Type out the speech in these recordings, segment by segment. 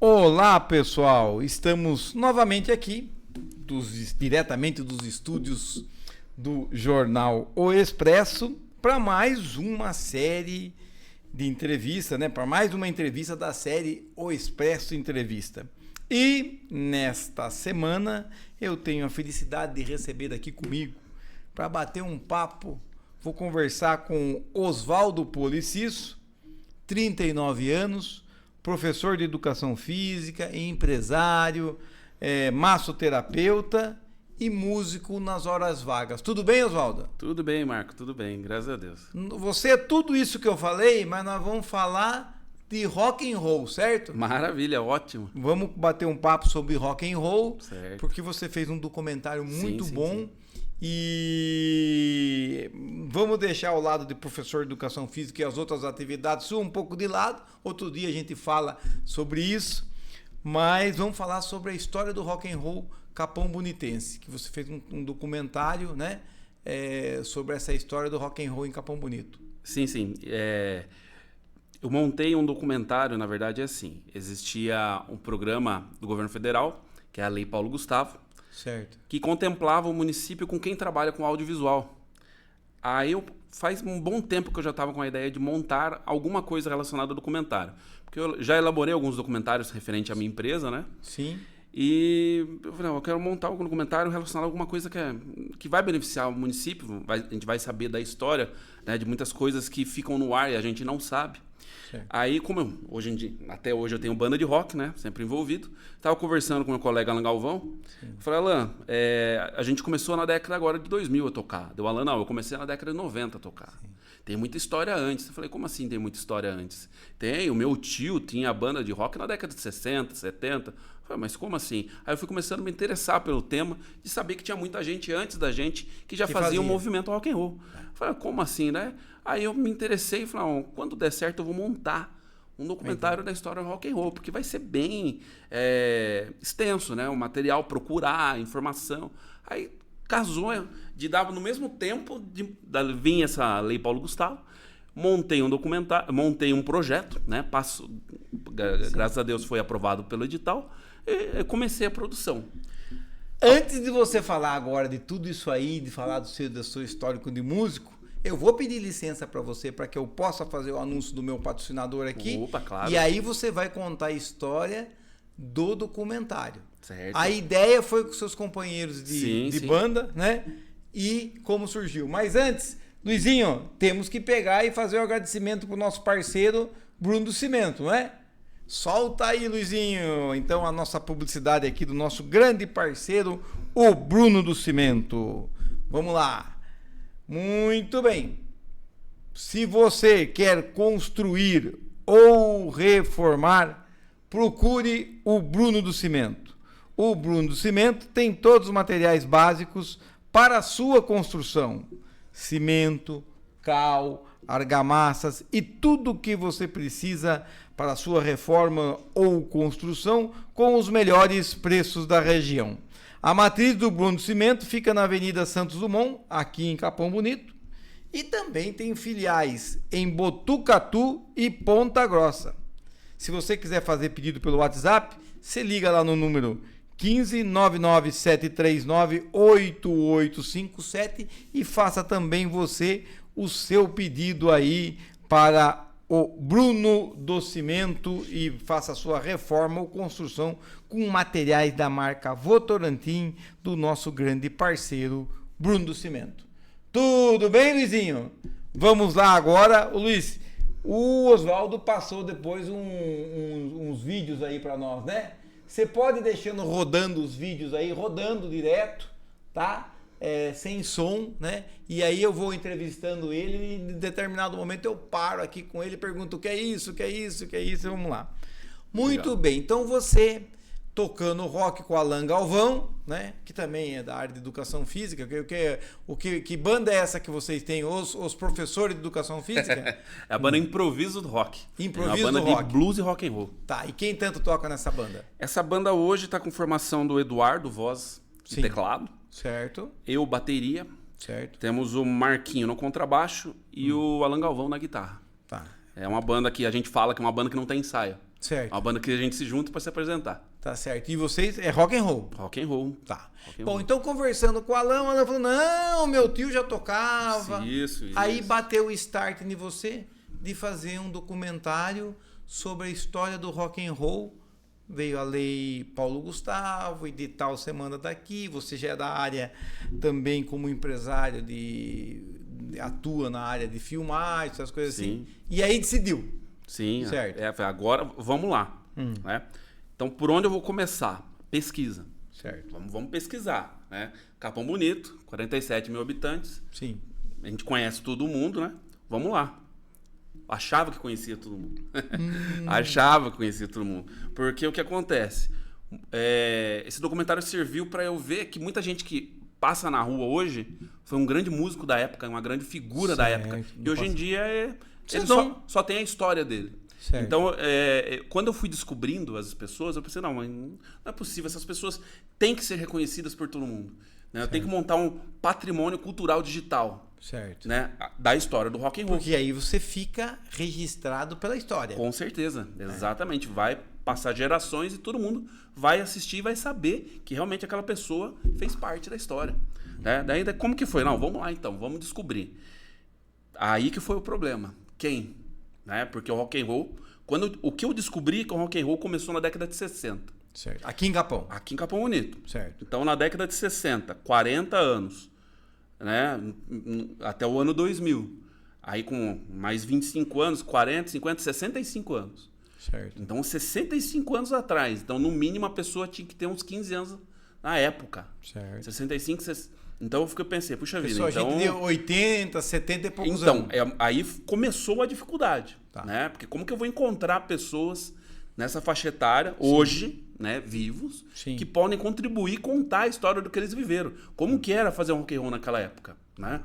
Olá, pessoal! Estamos novamente aqui, diretamente dos estúdios do jornal O Expresso, para mais uma série de entrevista, né? Para mais uma entrevista da série O Expresso Entrevista. E nesta semana eu tenho a felicidade de receber aqui comigo para bater um papo. Vou conversar com Oswaldo Policiço, 39 anos, professor de educação física, empresário, massoterapeuta e músico nas horas vagas. Tudo bem, Oswaldo? Tudo bem, Marco, tudo bem, graças a Deus. Você é tudo isso que eu falei, mas nós vamos falar de rock and roll, certo? Maravilha, ótimo. Vamos bater um papo sobre rock and roll, certo. Porque você fez um documentário muito bom. Sim. E vamos deixar ao lado de professor de educação física e as outras atividades um pouco de lado. Outro dia a gente fala sobre isso, mas vamos falar sobre a história do rock and roll Capão Bonitense, que você fez um documentário, né, sobre essa história do rock and roll em Capão Bonito. Sim. Eu montei um documentário, na verdade é assim, existia um programa do governo federal, que é a Lei Paulo Gustavo, certo, que contemplava o município com quem trabalha com audiovisual. Aí faz um bom tempo que eu já estava com a ideia de montar alguma coisa relacionada ao documentário. Porque eu já elaborei alguns documentários referente à minha empresa, né? Sim. E eu falei, eu quero montar algum documentário relacionado a alguma coisa que vai beneficiar o município. A gente vai saber da história, né, de muitas coisas que ficam no ar e a gente não sabe. Certo. Aí, como até hoje eu tenho banda de rock, né? Sempre envolvido. Estava conversando com meu colega Alan Galvão. Sim. Eu falei, Alan, a gente começou na década agora de 2000 a tocar. Deu, Alan, não, eu comecei na década de 90 a tocar. Sim. Tem muita história antes. Eu falei, como assim tem muita história antes? Tem, o meu tio tinha banda de rock na década de 60, 70. Eu falei, mas como assim? Aí eu fui começando a me interessar pelo tema, de saber que tinha muita gente antes da gente que já fazia um movimento rock and roll. Eu falei, como assim, né? Aí eu me interessei e falei, quando der certo eu vou montar um documentário da história do rock and roll, porque vai ser bem extenso, né? O material, procurar, informação. Aí casou de dar no mesmo tempo vir essa Lei Paulo Gustavo, montei um documentário, montei um projeto, né? Graças a Deus foi aprovado pelo edital e comecei a produção. Antes de você falar agora de tudo isso aí, de falar do seu histórico de músico, eu vou pedir licença para você para que eu possa fazer o anúncio do meu patrocinador aqui. Opa, claro. E aí você vai contar a história do documentário. Certo. A ideia foi com seus companheiros de banda, né? E como surgiu. Mas antes, Luizinho, temos que pegar e fazer o agradecimento pro nosso parceiro Bruno do Cimento, não é? Solta aí, Luizinho. Então a nossa publicidade aqui do nosso grande parceiro, o Bruno do Cimento. Vamos lá. Muito bem. Se você quer construir ou reformar, procure o Bruno do Cimento. O Bruno do Cimento tem todos os materiais básicos para a sua construção. Cimento, cal, argamassas e tudo o que você precisa para a sua reforma ou construção com os melhores preços da região. A matriz do Bruno do Cimento fica na Avenida Santos Dumont, aqui em Capão Bonito, e também tem filiais em Botucatu e Ponta Grossa. Se você quiser fazer pedido pelo WhatsApp, você liga lá no número 15 99739 8857 e faça também você o seu pedido aí para o Bruno do Cimento e faça a sua reforma ou construção com materiais da marca Votorantim, do nosso grande parceiro Bruno do Cimento. Tudo bem, Luizinho? Vamos lá agora. Luiz, o Oswaldo passou depois uns vídeos aí para nós, né? Você pode ir deixando rodando os vídeos aí, rodando direto, tá? Sem som, né? E aí eu vou entrevistando ele e em determinado momento eu paro aqui com ele e pergunto o que é isso, vamos lá. Muito legal. Bem, então você tocando rock com Alan Galvão, né? Que também é da área de educação física. Que banda é essa que vocês têm? Os professores de educação física? É a banda Improviso do Rock. Improviso é uma banda do rock. De blues e rock and roll. Tá, e quem tanto toca nessa banda? Essa banda hoje está com formação do Eduardo, voz e teclado. Certo. Eu, bateria. Certo. Temos o Marquinho no contrabaixo e o Alan Galvão na guitarra. Tá. É uma banda que a gente fala que é uma banda que não tem ensaio. Certo. Uma banda que a gente se junta para se apresentar. Tá certo. E vocês é rock and roll? Rock and roll. Tá. Rock and Bom, roll. então conversando com o Alan falou, não, meu tio já tocava. Isso. Aí bateu o start em você de fazer um documentário sobre a história do rock and roll. Veio a lei Paulo Gustavo, e de tal você manda daqui. Você já é da área também como empresário atua na área de filmagem, essas coisas assim. E aí decidiu. Sim. Certo. Agora vamos lá. Né? Então, por onde eu vou começar? Pesquisa. Certo. Vamos pesquisar. Né? Capão Bonito, 47 mil habitantes. Sim. A gente conhece todo mundo, né? Vamos lá. Achava que conhecia todo mundo. Achava que conhecia todo mundo. Porque o que acontece? Esse documentário serviu para eu ver que muita gente que passa na rua hoje foi um grande músico da época, uma grande figura da época. E hoje em dia ele só tem a história dele. Certo. Então, quando eu fui descobrindo as pessoas, eu pensei, não é possível. Essas pessoas têm que ser reconhecidas por todo mundo. Né? Eu tenho que montar um patrimônio cultural digital. Certo. Né? Da história do rock and roll. Porque aí você fica registrado pela história. Com certeza, exatamente. Vai passar gerações e todo mundo vai assistir e vai saber que realmente aquela pessoa fez parte da história. Né? Daí, como que foi? Não, vamos lá então, vamos descobrir. Aí que foi o problema. Quem? Né? Porque o rock and roll, o que eu descobri que o rock and roll começou na década de 60. Certo. Aqui em Capão. Aqui em Capão Bonito. Certo. Então, na década de 60, 40 anos, né? Até o ano 2000. Aí com mais 25 anos, 40, 50, 65 anos. Certo. Então, 65 anos atrás. Então, no mínimo, a pessoa tinha que ter uns 15 anos na época. Certo. 65, 60. Então, eu pensei, puxa vida. Pessoa, então, a gente de 80, 70 e poucos então, anos. aí começou a dificuldade. Tá. Né? Porque como que eu vou encontrar pessoas nessa faixa etária, hoje, né, vivos, Sim. que podem contribuir e contar a história do que eles viveram. Como que era fazer um rock and roll naquela época, né?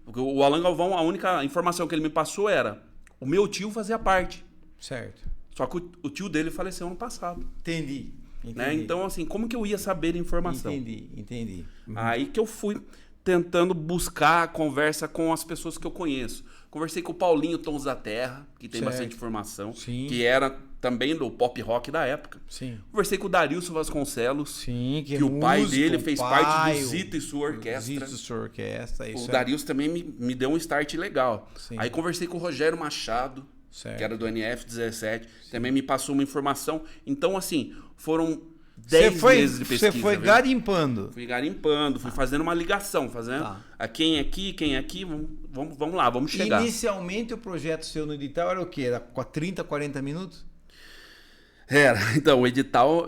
Porque o Alan Galvão, a única informação que ele me passou era o meu tio fazia parte. Certo. Só que o tio dele faleceu ano passado. Entendi. Né? Então, assim, como que eu ia saber a informação? Entendi. Aí que eu fui tentando buscar a conversa com as pessoas que eu conheço. Conversei com o Paulinho Tons da Terra, que tem bastante informação, Sim. que era também do pop rock da época. Sim. Conversei com o Darilson Vasconcelos, Sim, que o pai dele fez parte do Zito e sua orquestra. Zito e sua orquestra. O Darilson também me deu um start legal. Sim. Aí conversei com o Rogério Machado, certo. que era do NF17, também me passou uma informação. Então, assim, foram 10 meses de pesquisa. Você foi garimpando. Fui garimpando, fui fazendo uma ligação, a quem aqui, vamos lá, vamos chegar. Inicialmente o projeto seu no edital era o quê? Era com 30, 40 minutos? Era, então, o edital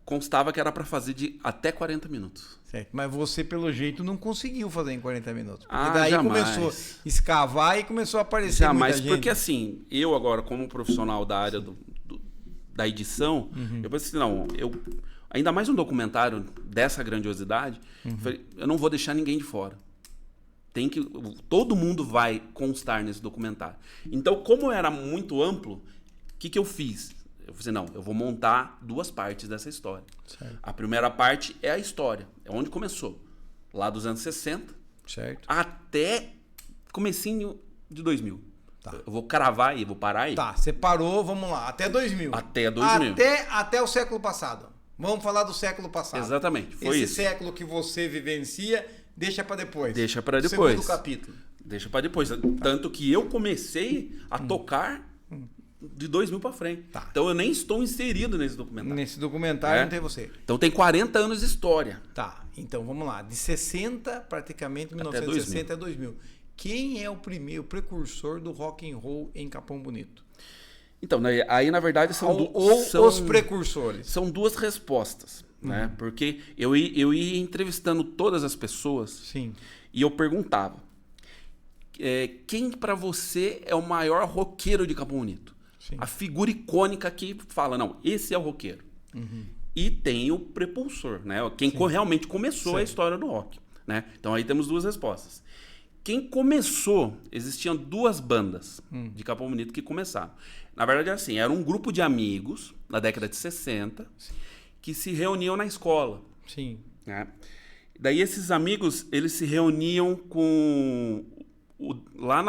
constava que era para fazer de até 40 minutos. Certo, mas você, pelo jeito, não conseguiu fazer em 40 minutos. Porque daí jamais. Começou a escavar e começou a aparecer muita gente. Porque assim, eu agora, como profissional da área da edição, eu pensei assim, não, ainda mais um documentário dessa grandiosidade, eu não vou deixar ninguém de fora. Todo mundo vai constar nesse documentário. Então, como era muito amplo, o que eu fiz? Eu falei, não, eu vou montar 2 partes dessa história. Certo. A primeira parte é a história, é onde começou. Lá dos anos 60, certo. até comecinho de 2000. Tá. Eu vou cravar aí, vou parar aí. Tá, você parou, vamos lá, até 2000. Até 2000. Até o século passado. Vamos falar do século passado. Exatamente, foi Esse isso. século que você vivencia, deixa para depois. Deixa para depois. Segundo capítulo. Deixa para depois. Tá. Tanto que eu comecei a tocar de 2000 para frente. Tá. Então eu nem estou inserido nesse documentário. Nesse documentário não tem você. Então tem 40 anos de história. Tá, então vamos lá. De 60, praticamente, 1960 a 2000. Quem é o precursor do rock and roll em Capão Bonito? Então, aí na verdade são os precursores. São 2 respostas, né? Porque eu ia entrevistando todas as pessoas. Sim. E eu perguntava: quem para você é o maior roqueiro de Capão Bonito? Sim. A figura icônica que fala, não, esse é o roqueiro. E tem o prepulsor, né? Quem realmente começou a história do rock, né? Então aí temos 2 respostas. Quem começou, existiam 2 bandas de Capão Bonito que começaram. Na verdade, assim, era um grupo de amigos, na década de 60, que se reuniam na escola. Sim. Né? Daí esses amigos, eles se reuniam lá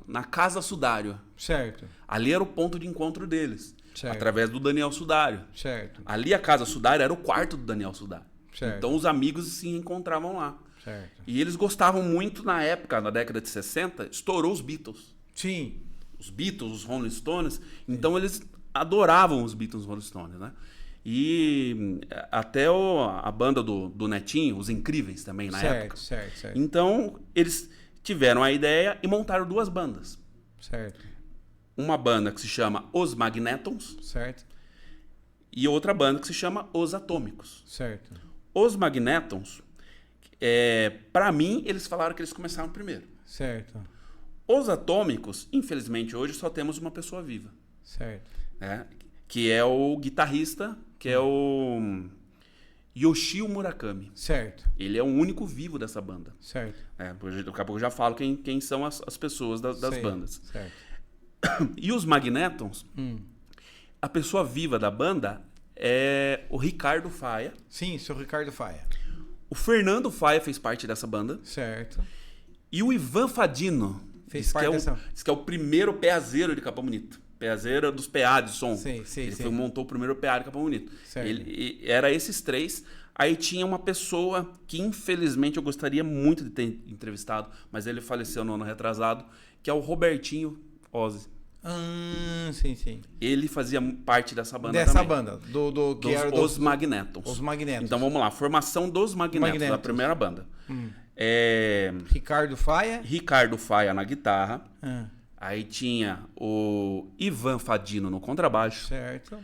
na Casa Sudário. Certo. Ali era o ponto de encontro deles. Certo. Através do Daniel Sudário. Certo. Ali a Casa Sudário era o quarto do Daniel Sudário. Certo. Então os amigos se encontravam lá. Certo. E eles gostavam muito na época, na década de 60, estourou os Beatles. Sim. Os Beatles, os Rolling Stones. Então eles adoravam os Beatles e os Rolling Stones, né? E até a banda do Netinho, os Incríveis também na época. Certo. Então eles tiveram a ideia e montaram 2 bandas. Certo. Uma banda que se chama Os Magnetons Certo. e outra banda que se chama Os Atômicos. Certo. Os Magnetons, para mim, eles falaram que eles começaram primeiro. Certo. Os Atômicos, infelizmente, hoje só temos uma pessoa viva. Certo. Né? Que é o guitarrista, que é o Yoshio Murakami. Certo. Ele é o único vivo dessa banda. Certo. Daqui a pouco eu já falo quem são as pessoas das Sei. bandas. Certo. E os Magnetons, a pessoa viva da banda é o Ricardo Faia. Sim, seu Ricardo Faia. O Fernando Faia fez parte dessa banda. Certo. E o Ivan Fadino Fez parte dessa... diz que é o primeiro peazeiro de Capão Bonito. Peazeiro dos PA de som. Sim. Ele montou o primeiro PA de Capão Bonito. Certo. Era esses 3. Aí tinha uma pessoa que, infelizmente, eu gostaria muito de ter entrevistado, mas ele faleceu no ano retrasado, que é o Robertinho Ozzy. Sim. Ele fazia parte dessa banda Dessa também. banda. Que era Os Magnetons. Os Magnetos. Então vamos lá. Formação dos Magnetos, da primeira banda. Ricardo Faia. Ricardo Faia na guitarra. Ah, Aí tinha o Ivan Fadino no contrabaixo. certo.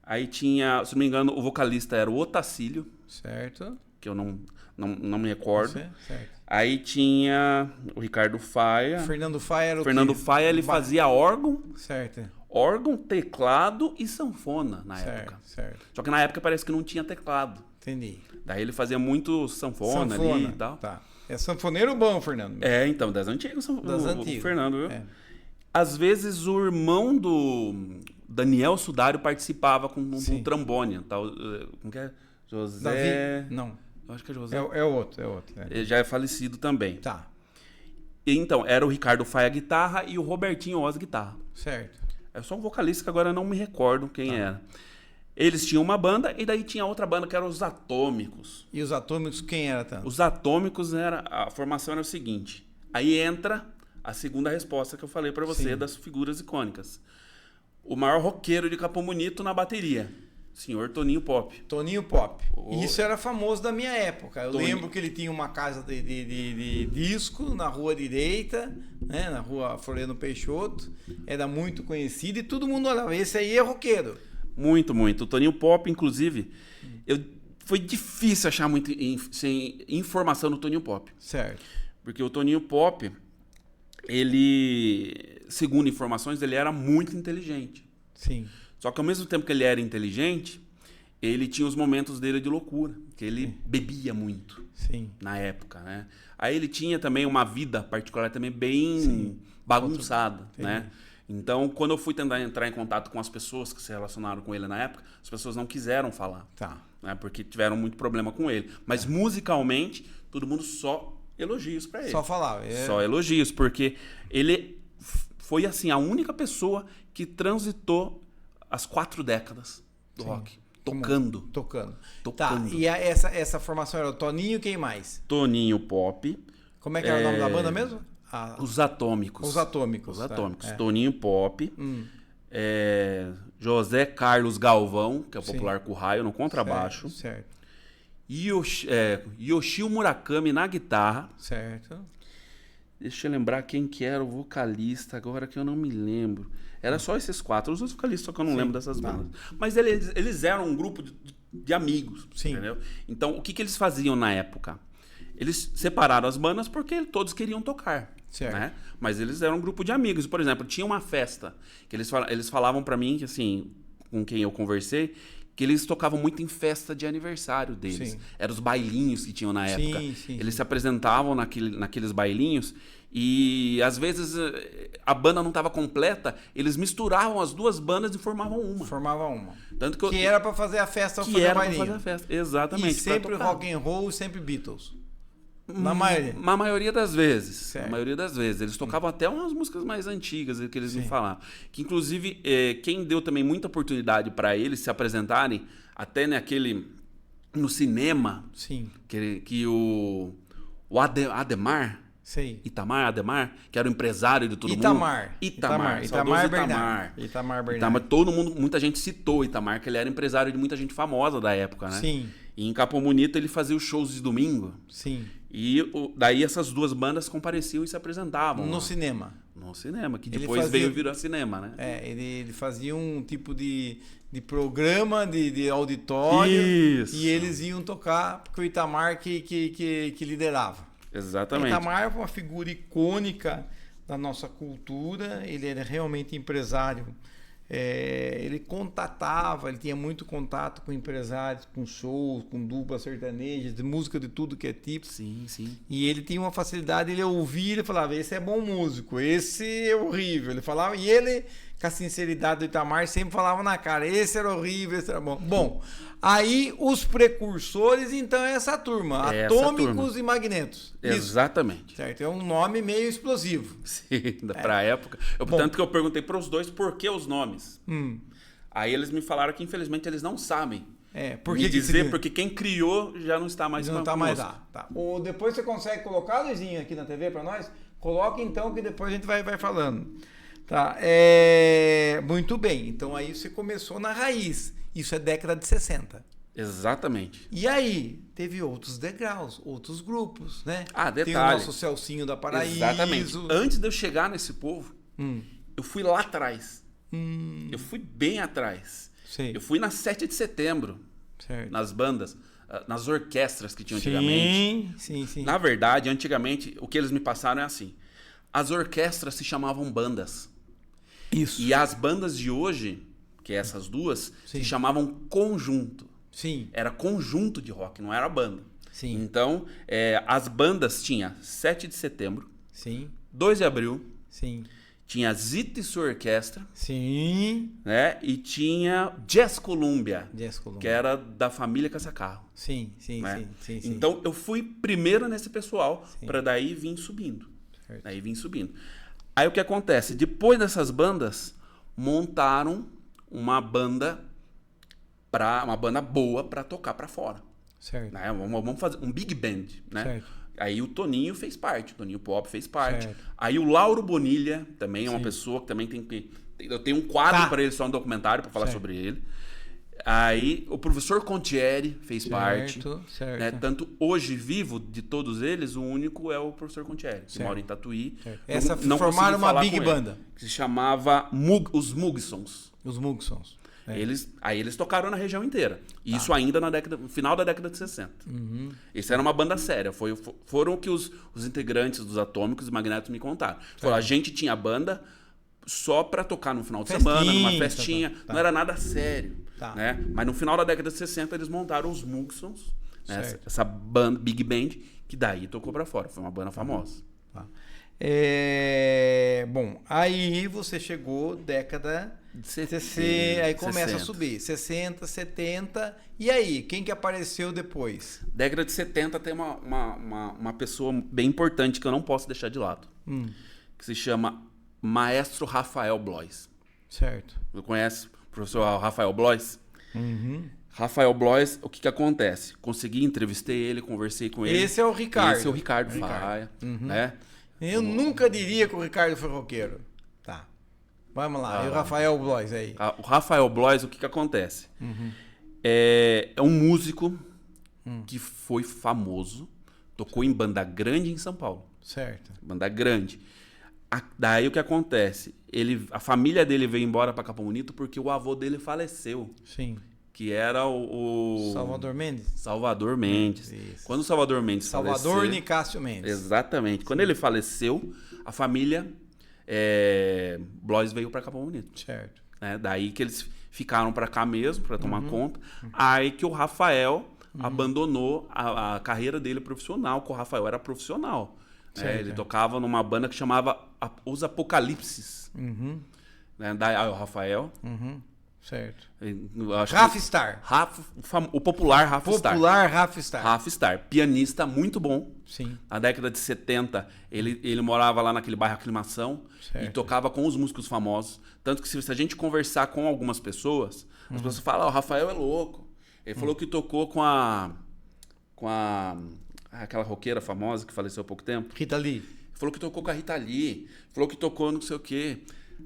Aí tinha, se não me engano, o vocalista era o Otacílio, Certo. que eu não me recordo. Certo. Aí tinha o Ricardo Faia. Fernando Faia era o Fernando quê? Faia, ele fazia órgão, Certo. teclado e sanfona na época. Certo. Só que na época parece que não tinha teclado. Entendi. Daí ele fazia muito sanfona ali e tal. Tá. É sanfoneiro bom, Fernando. Então, das antigas. O Fernando, viu? É. Às vezes o irmão do Daniel Sudário participava com um trombone. Tal, como que é? José... Davi? Não. Eu acho que é José. É outro. Ele já é falecido também. Tá. Então, era o Ricardo Faia guitarra e o Robertinho Oz guitarra. Certo. É só um vocalista que agora eu não me recordo quem era. Eles tinham uma banda e daí tinha outra banda que era os Atômicos. E os Atômicos, quem era tanto? Os Atômicos, a formação era o seguinte. Aí entra a segunda resposta que eu falei pra você das figuras icônicas. O maior roqueiro de Capão Bonito na bateria. Senhor Toninho Pop. Toninho Pop. Isso era famoso da minha época. Eu lembro que ele tinha uma casa de disco na rua direita, né? Na rua Floriano Peixoto. Era muito conhecido e todo mundo olhava. Esse aí é roqueiro. Muito. O Toninho Pop, inclusive, foi difícil achar muita informação no Toninho Pop. Certo. Porque o Toninho Pop, ele, segundo informações, ele era muito inteligente. Sim. Só que ao mesmo tempo que ele era inteligente, ele tinha os momentos dele de loucura, que ele bebia muito. Sim. Na época, né? Aí ele tinha também uma vida particular também bem bagunçada, né? Então, quando eu fui tentar entrar em contato com as pessoas que se relacionaram com ele na época, as pessoas não quiseram falar. Tá. Né? Porque tiveram muito problema com ele. Mas musicalmente, todo mundo só elogios pra ele. Só falava. Só elogios, porque ele foi, assim, a única pessoa que transitou as 4 décadas do rock. Tocando. Tá, e essa formação era o Toninho, quem mais? Toninho Pop. Como é que era o nome da banda mesmo? Os Atômicos. Os Atômicos. Os Atômicos. Toninho Pop. José Carlos Galvão, que é o popular Curraio, no contrabaixo. Certo. Yoshio Murakami na guitarra. Certo. Deixa eu lembrar quem que era o vocalista, agora que eu não me lembro. Era só esses 4, os outros vocalistas, só que eu não lembro dessas bandas. Mas eles eram um grupo de amigos, entendeu? Então, o que eles faziam na época? Eles separaram as bandas porque todos queriam tocar. Certo. Né? Mas eles eram um grupo de amigos. Por exemplo, tinha uma festa que eles falavam pra mim, que assim, com quem eu conversei, que eles tocavam muito em festa de aniversário deles. Eram os bailinhos que tinham na época. Eles se apresentavam naqueles bailinhos e, às vezes, a banda não estava completa, eles misturavam as 2 bandas e formavam uma. Tanto que era para fazer a festa ou que fazer era bailinho. Pra fazer a festa, exatamente. E sempre rock and roll, sempre Beatles. Na maioria? Na maioria das vezes. Certo. Na maioria das vezes. Eles tocavam até umas músicas mais antigas que eles me falavam. Que, inclusive, quem deu também muita oportunidade para eles se apresentarem, até no cinema, que o Ademar... Sei. Itamar Ademar, que era o empresário de todo mundo. Itamar Bernard. Todo mundo, muita gente citou Itamar, que ele era empresário de muita gente famosa da época, né? Sim. E em Capão Bonito ele fazia os shows de domingo. Sim. E daí essas duas bandas compareciam e se apresentavam. No cinema. No cinema, que depois veio virar cinema, né? Ele fazia um tipo de programa de auditório. Isso. E eles iam tocar, porque o Itamar que liderava. Exatamente. Itamar é uma figura icônica da nossa cultura, ele era realmente empresário. Ele contatava, ele tinha muito contato com empresários, com shows, com duplas sertanejas, de música de tudo que é tipo. Sim, sim. E ele tinha uma facilidade, ele ouvia, ele falava, esse é bom músico, esse é horrível. Ele falava, e ele, com a sinceridade do Itamar, sempre falava na cara, esse era horrível, esse era bom. Bom, aí os precursores, então, é essa turma, Atômicos e Magnetos. Exatamente. Isso, certo, é um nome meio explosivo. Sim, pra época. Tanto que eu perguntei para os dois por que os nomes. Aí eles me falaram que, infelizmente, eles não sabem. Porque quem criou já não está mais não está mais lá. Tá. Ou depois você consegue colocar, Luizinho, aqui na TV para nós? Coloca então, que depois a gente vai falando. Tá. Muito bem. Então aí você começou na raiz. Isso é década de 60. Exatamente. E aí, teve outros degraus, outros grupos, né? Detalhe. Tem o nosso Celcinho da Paraíso. Exatamente. Antes de eu chegar nesse povo, eu fui lá atrás. Eu fui bem atrás. Sei. Eu fui na 7 de setembro, certo, nas bandas, nas orquestras que tinham antigamente. Sim. Na verdade, antigamente, o que eles me passaram é assim. As orquestras se chamavam bandas. Isso. E as bandas de hoje, que é essas duas, se chamavam conjunto. Sim. Era conjunto de rock, não era banda. Sim. Então, as bandas tinha 7 de setembro, sim, 2 de abril, sim, tinha Zita e sua orquestra, sim, né? E tinha Jazz Columbia, que era da família Caça-Carro. Sim. Então, eu fui primeiro nesse pessoal, para daí vir subindo. Certo. Aí o que acontece? Depois dessas bandas, montaram uma banda boa para tocar para fora. Certo. Né? Vamos fazer um big band, né? Certo. Aí o Toninho fez parte, o Toninho Pop fez parte. Certo. Aí o Lauro Bonilha também é uma pessoa que também tem que... Eu tenho um quadro para ele, só um documentário para falar sobre ele. Aí o professor Contieri fez parte. Certo. Né? Tanto hoje vivo, de todos eles, o único é o professor Contieri, que mora em Tatuí. Essa formaram uma big banda. Que se chamava os Mugsons. Os Mugsons. Aí eles tocaram na região inteira. Isso ainda no final da década de 60. Isso era uma banda séria. Foram o que os integrantes dos Atômicos e Magnetos me contaram. Falaram, a gente tinha banda só para tocar no final de semana, numa festinha. Não era nada sério. Né? Mas no final da década de 60 eles montaram os Mugsons, né? Essa banda, Big Band, que daí tocou para fora. Foi uma banda famosa. Bom, aí você chegou década de 60, aí começa 60. a subir, 60, 70, e aí, quem que apareceu depois? Década de 70 tem uma pessoa bem importante que eu não posso deixar de lado, que se chama Maestro Rafael Blois. Certo. Você conhece o professor Rafael Blois? Rafael Blois, o que acontece? Consegui, entrevistei ele, conversei com ele. Esse é o Ricardo. Esse é o Ricardo Faia, né? Eu nunca diria que o Ricardo foi roqueiro. Tá. Vamos lá. E o Rafael Blois aí? O Rafael Blois, o que acontece? É um músico que foi famoso, tocou em banda grande em São Paulo. Certo. Banda grande. Daí o que acontece? A família dele veio embora para Capão Bonito porque o avô dele faleceu. Sim. Que era o... Salvador Mendes? Salvador Mendes. Isso. Quando o Salvador Mendes Salvador Nicásio Mendes. Exatamente. Quando ele faleceu, a família Blois veio para Capão Bonito. Certo. Né? Daí que eles ficaram para cá mesmo, para tomar conta. Aí que o Rafael abandonou a carreira dele profissional, que o Rafael era profissional. Ele tocava numa banda que chamava Os Apocalipses. Né? Daí o Rafael Certo. Rafstar. O popular Rafstar. Popular Rafstar. Rafstar. Pianista muito bom. Sim. Na década de 70, ele morava lá naquele bairro Aclimação. Certo. E tocava com os músicos famosos. Tanto que se a gente conversar com algumas pessoas, as pessoas falam, o Rafael é louco. Ele falou que tocou com aquela roqueira famosa que faleceu há pouco tempo. Rita Lee. Falou que tocou com a Rita Lee. Falou que tocou não sei o quê.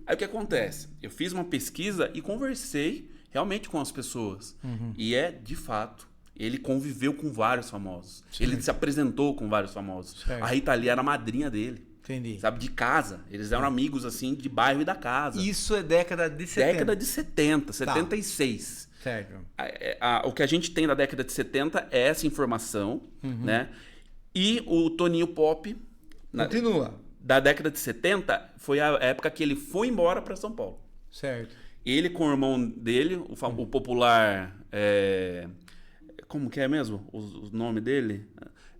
Aí o que acontece? Eu fiz uma pesquisa e conversei realmente com as pessoas. E de fato, ele conviveu com vários famosos. Sim. Ele se apresentou com vários famosos. Certo. A Rita Lee era a madrinha dele. Entendi. Sabe, de casa. Eles eram amigos, assim, de bairro e da casa. Isso é década de 70. Década de 70, 76. Tá. Certo. O que a gente tem na década de 70 é essa informação, né? E o Toninho Pop... Continua. Da década de 70, foi a época que ele foi embora para São Paulo. Certo. Ele com o irmão dele, o popular... como que é mesmo o nome dele?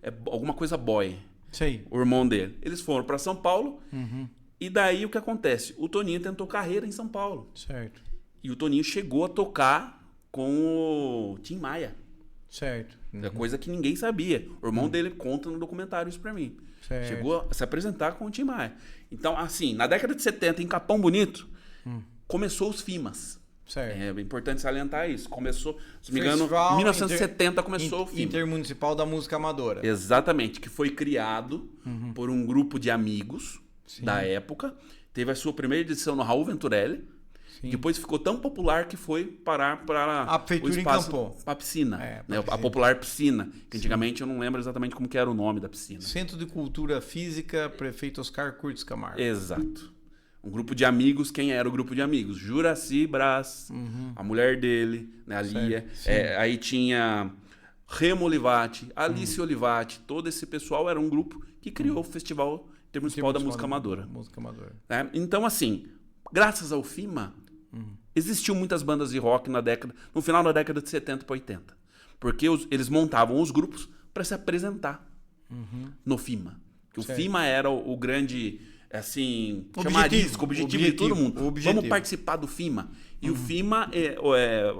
É alguma coisa Boy. Sei. O irmão dele. Eles foram para São Paulo. E daí o que acontece? O Toninho tentou carreira em São Paulo. Certo. E o Toninho chegou a tocar com o Tim Maia. Certo. Coisa que ninguém sabia. O irmão dele conta no documentário isso pra mim. Certo. Chegou a se apresentar com o Tim Maia. Então, assim, na década de 70, em Capão Bonito, começou os FIMAs. Certo. É importante salientar isso. Começou, se não me engano, em 1970 começou o FIMA. Intermunicipal da Música Amadora. Exatamente, que foi criado por um grupo de amigos da época. Teve a sua primeira edição no Raul Venturelli. Sim. Depois ficou tão popular que foi parar para a prefeitura encampou. A piscina, né? A popular piscina. Que antigamente eu não lembro exatamente como que era o nome da piscina. Centro de Cultura Física, prefeito Oscar Curtis Camargo. Exato. Um grupo de amigos. Quem era o grupo de amigos? Juraci Brás, a mulher dele, né, a Lia. Aí tinha Remo Olivati, Alice Olivati. Todo esse pessoal era um grupo que criou o Festival Intermunicipal da Música Amadora. Então, assim, graças ao FIMA, existiam muitas bandas de rock no final da década de 70 para 80. Porque eles montavam os grupos para se apresentar no FIMA. O FIMA era o grande, assim, chamarisco, objetivo de todo mundo. Vamos participar do FIMA. E o FIMA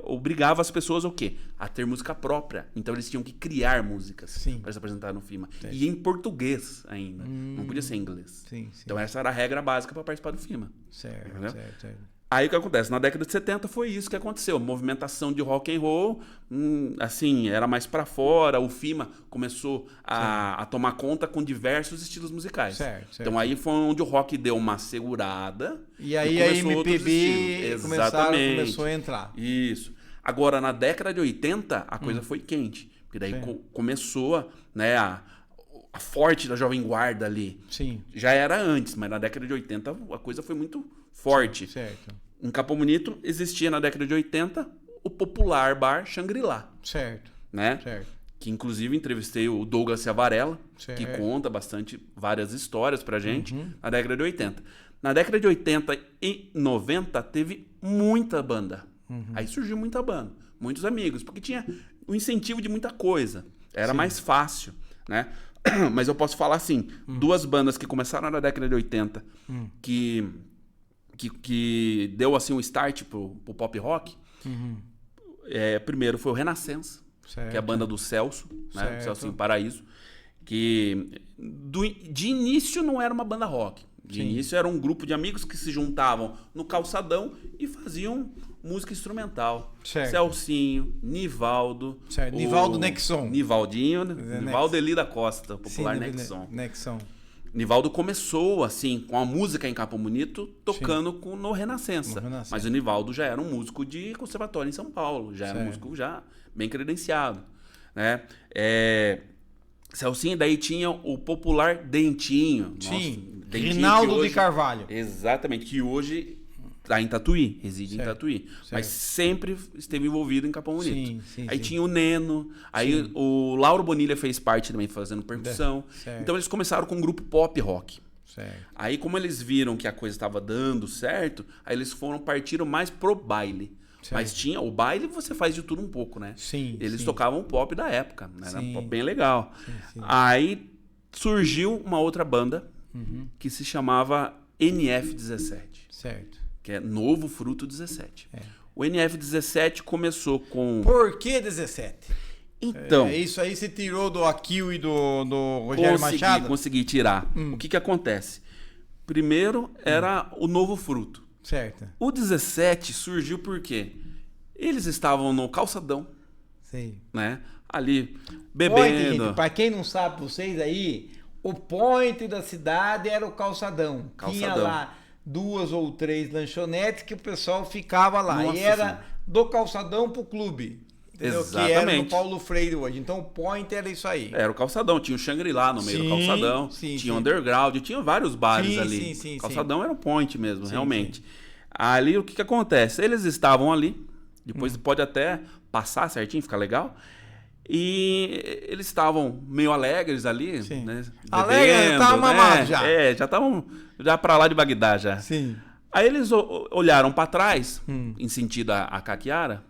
obrigava as pessoas o quê? A ter música própria. Então eles tinham que criar músicas para se apresentar no FIMA. E em português ainda. Não podia ser em inglês. Então essa era a regra básica para participar do FIMA. Certo. Aí o que acontece? Na década de 70 foi isso que aconteceu. Movimentação de rock and roll, assim, era mais para fora. O FIMA começou a tomar conta com diversos estilos musicais. Certo. Então aí foi onde o rock deu uma segurada. E aí a MPB começou a entrar. Isso. Agora, na década de 80, a coisa foi quente. Porque daí começou, né, a forte da Jovem Guarda ali. Sim. Já era antes, mas na década de 80 a coisa foi muito forte. Certo. Em Capão Bonito existia na década de 80 o popular bar Shangri-La. Certo. Né? Certo. Que inclusive entrevistei o Douglas Ciavarella, certo, que conta várias histórias pra gente na década de 80. Na década de 80 e 90 teve muita banda. Aí surgiu muita banda, muitos amigos, porque tinha o incentivo de muita coisa. Era mais fácil, né? Mas eu posso falar assim, duas bandas que começaram na década de 80 que deu assim um start pro pop rock. Primeiro foi o Renascença, que é a banda do Celso, né? Celso em Paraíso, que de início não era uma banda rock. De início era um grupo de amigos que se juntavam no calçadão e faziam música instrumental. Certo. Celcinho, Nivaldo. Certo. Nivaldo Nexon. Nivaldinho, Nivaldo Eli da Costa, popular Nexon. Nivaldo começou assim com a música em Capão Bonito, tocando no Renascença. Mas o Nivaldo já era um músico de conservatório em São Paulo, já era um músico já bem credenciado, né? Celcinho, daí tinha o popular Dentinho. Sim, Rinaldo de Carvalho. Exatamente, que hoje está em Tatuí, reside em Tatuí. Mas sempre esteve envolvido em Capão Bonito. Aí tinha o Neno, aí o Lauro Bonilha fez parte também fazendo percussão. Então eles começaram com um grupo pop rock. Aí como eles viram que a coisa estava dando certo, aí eles partiram mais pro baile. Mas tinha o baile, você faz de tudo um pouco, né? Eles tocavam pop da época, né? Era um pop bem legal. Aí surgiu uma outra banda que se chamava NF17. Certo. Que é Novo Fruto 17. O NF17 começou com... Por que 17? Então... Isso aí você tirou do Akil e do Rogério Machado? Consegui tirar. O que acontece? Primeiro era o Novo Fruto. Certo. O 17 surgiu por quê? Eles estavam no calçadão, Sim. né? Ali, bebendo. Para quem não sabe, vocês aí, o point da cidade era o calçadão. Tinha lá 2 ou 3 lanchonetes que o pessoal ficava lá. Nossa, e era do calçadão pro clube. Entendeu? Exatamente. Que era no Paulo Freire hoje. Então o point era isso aí. Era o calçadão. Tinha o Shangri-La no meio do calçadão. Tinha o Underground. Tinha vários bares ali. O calçadão era o point mesmo, realmente. Ali o que acontece? Eles estavam ali. Depois pode até passar certinho, ficar legal. E eles estavam meio alegres ali, né? Alegre, estavam mamados já. Já estavam já pra lá de Bagdá já. Sim. Aí eles olharam para trás, em sentido a Caquiara,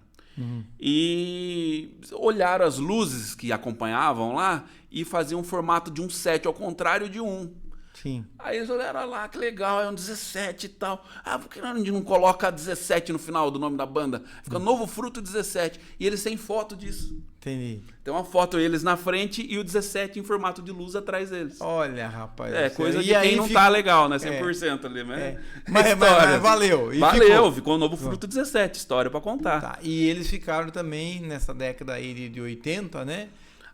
e olharam as luzes que acompanhavam lá e faziam um formato de um 7 ao contrário de um. Sim. Aí eles olharam lá, que legal, é um 17 e tal. Ah, por que a gente não coloca 17 no final do nome da banda? Fica Novo Fruto 17. E eles têm foto disso. Entendi. Tem uma foto eles na frente e o 17 em formato de luz atrás deles. Olha, rapaz. Coisa de quem não tá legal, né? 100% ali, né? Mas valeu. E valeu, ficou o Novo Fruto 17, história pra contar. Tá. E eles ficaram também nessa década aí de 80, né?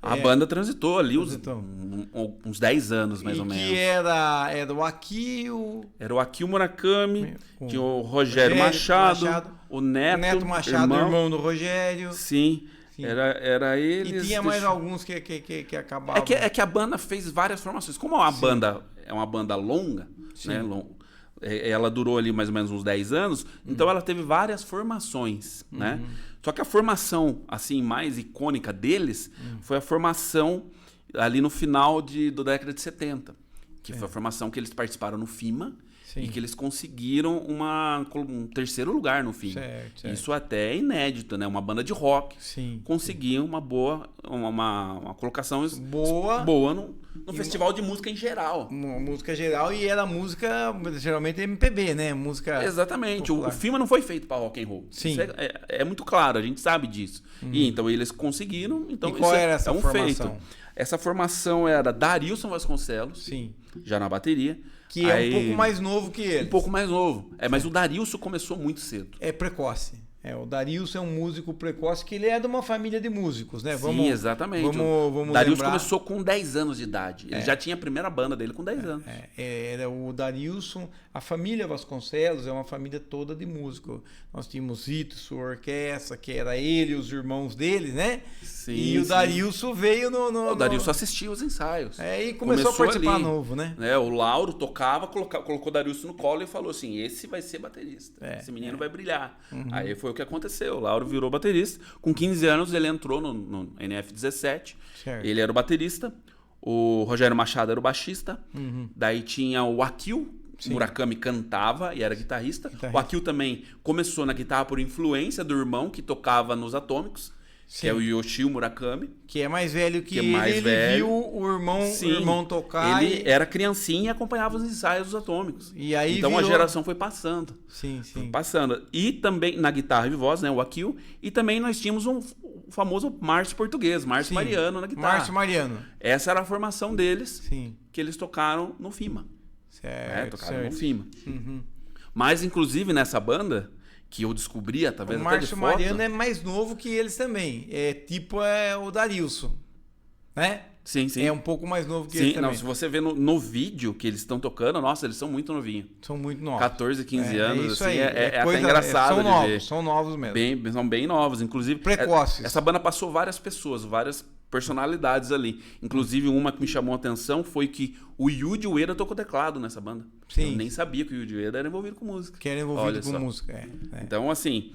A banda transitou ali uns 10 anos, mais ou menos. Que era o Akil... Era o Akil Murakami, tinha o Rogério Machado, o Neto Machado, irmão do Rogério. Sim. Era eles... E tinha mais alguns que acabavam... É que a banda fez várias formações. Como a banda é uma banda longa, né? Ela durou ali mais ou menos uns 10 anos, então ela teve várias formações, né? Só que a formação assim mais icônica deles foi a formação ali no final da década de 70, que foi a formação que eles participaram no FIMA. Sim. E que eles conseguiram um terceiro lugar no FIMA. Certo. Isso até é inédito, né? Uma banda de rock conseguiu uma boa, uma colocação boa no festival de música em geral. Música geral, e era música, geralmente MPB, né? Música. Exatamente. O FIMA não foi feito para rock and roll. Sim. Isso é muito claro, a gente sabe disso. E então eles conseguiram. Então, e qual era essa formação? Feito. Essa formação era Darilson Vasconcelos, já na bateria. Que é um pouco mais novo que eles. Um pouco mais novo. Mas o Darilson começou muito cedo. É precoce. O Darilson é um músico precoce, que ele é de uma família de músicos, né? Sim, exatamente. Vamos Darilson começou com 10 anos de idade. Ele já tinha a primeira banda dele com 10 anos. Era o Darilson. A família Vasconcelos é uma família toda de músicos. Nós tínhamos Zito, sua orquestra, que era ele e os irmãos dele, né? Sim, e o Darilson veio O Darilson assistia os ensaios. E começou a participar ali, novo, né? O Lauro tocava, colocou o Darilson no colo e falou assim, esse vai ser baterista. Esse menino vai brilhar. Aí foi o que aconteceu. O Lauro virou baterista. Com 15 anos ele entrou no NF17. Certo. Ele era o baterista. O Rogério Machado era o baixista. Daí tinha o Akil. Murakami cantava e era guitarrista. O Akil também começou na guitarra por influência do irmão que tocava nos Atômicos. Que é o Yoshio Murakami. Que é mais velho que ele. Ele viu o irmão tocar. Ele era criancinha e acompanhava os ensaios dos Atômicos. E aí então a geração foi passando. Sim. Foi passando. E também na guitarra e voz, né, o Akil. E também nós tínhamos o famoso Márcio português, Márcio Mariano na guitarra. Márcio Mariano. Essa era a formação deles, que eles tocaram no FIMA. Certo. Tocaram no FIMA. Mas, inclusive, nessa banda... que eu descobri através até de foto. O Márcio Mariano é mais novo que eles também. É o Darilson, né? Sim. É um pouco mais novo que eles também. Não, se você vê no vídeo que eles estão tocando, nossa, eles são muito novinhos. São muito novos. 14, 15 anos, isso assim, aí. Até engraçado são novos, ver. São novos mesmo. São bem novos, inclusive. Precoces. Essa banda passou várias pessoas, várias personalidades ali. Inclusive, uma que me chamou a atenção foi que o Yuji Ueda tocou teclado nessa banda. Sim. Eu nem sabia que o Yuji Ueda era envolvido com música. Que era envolvido com música, Então, assim,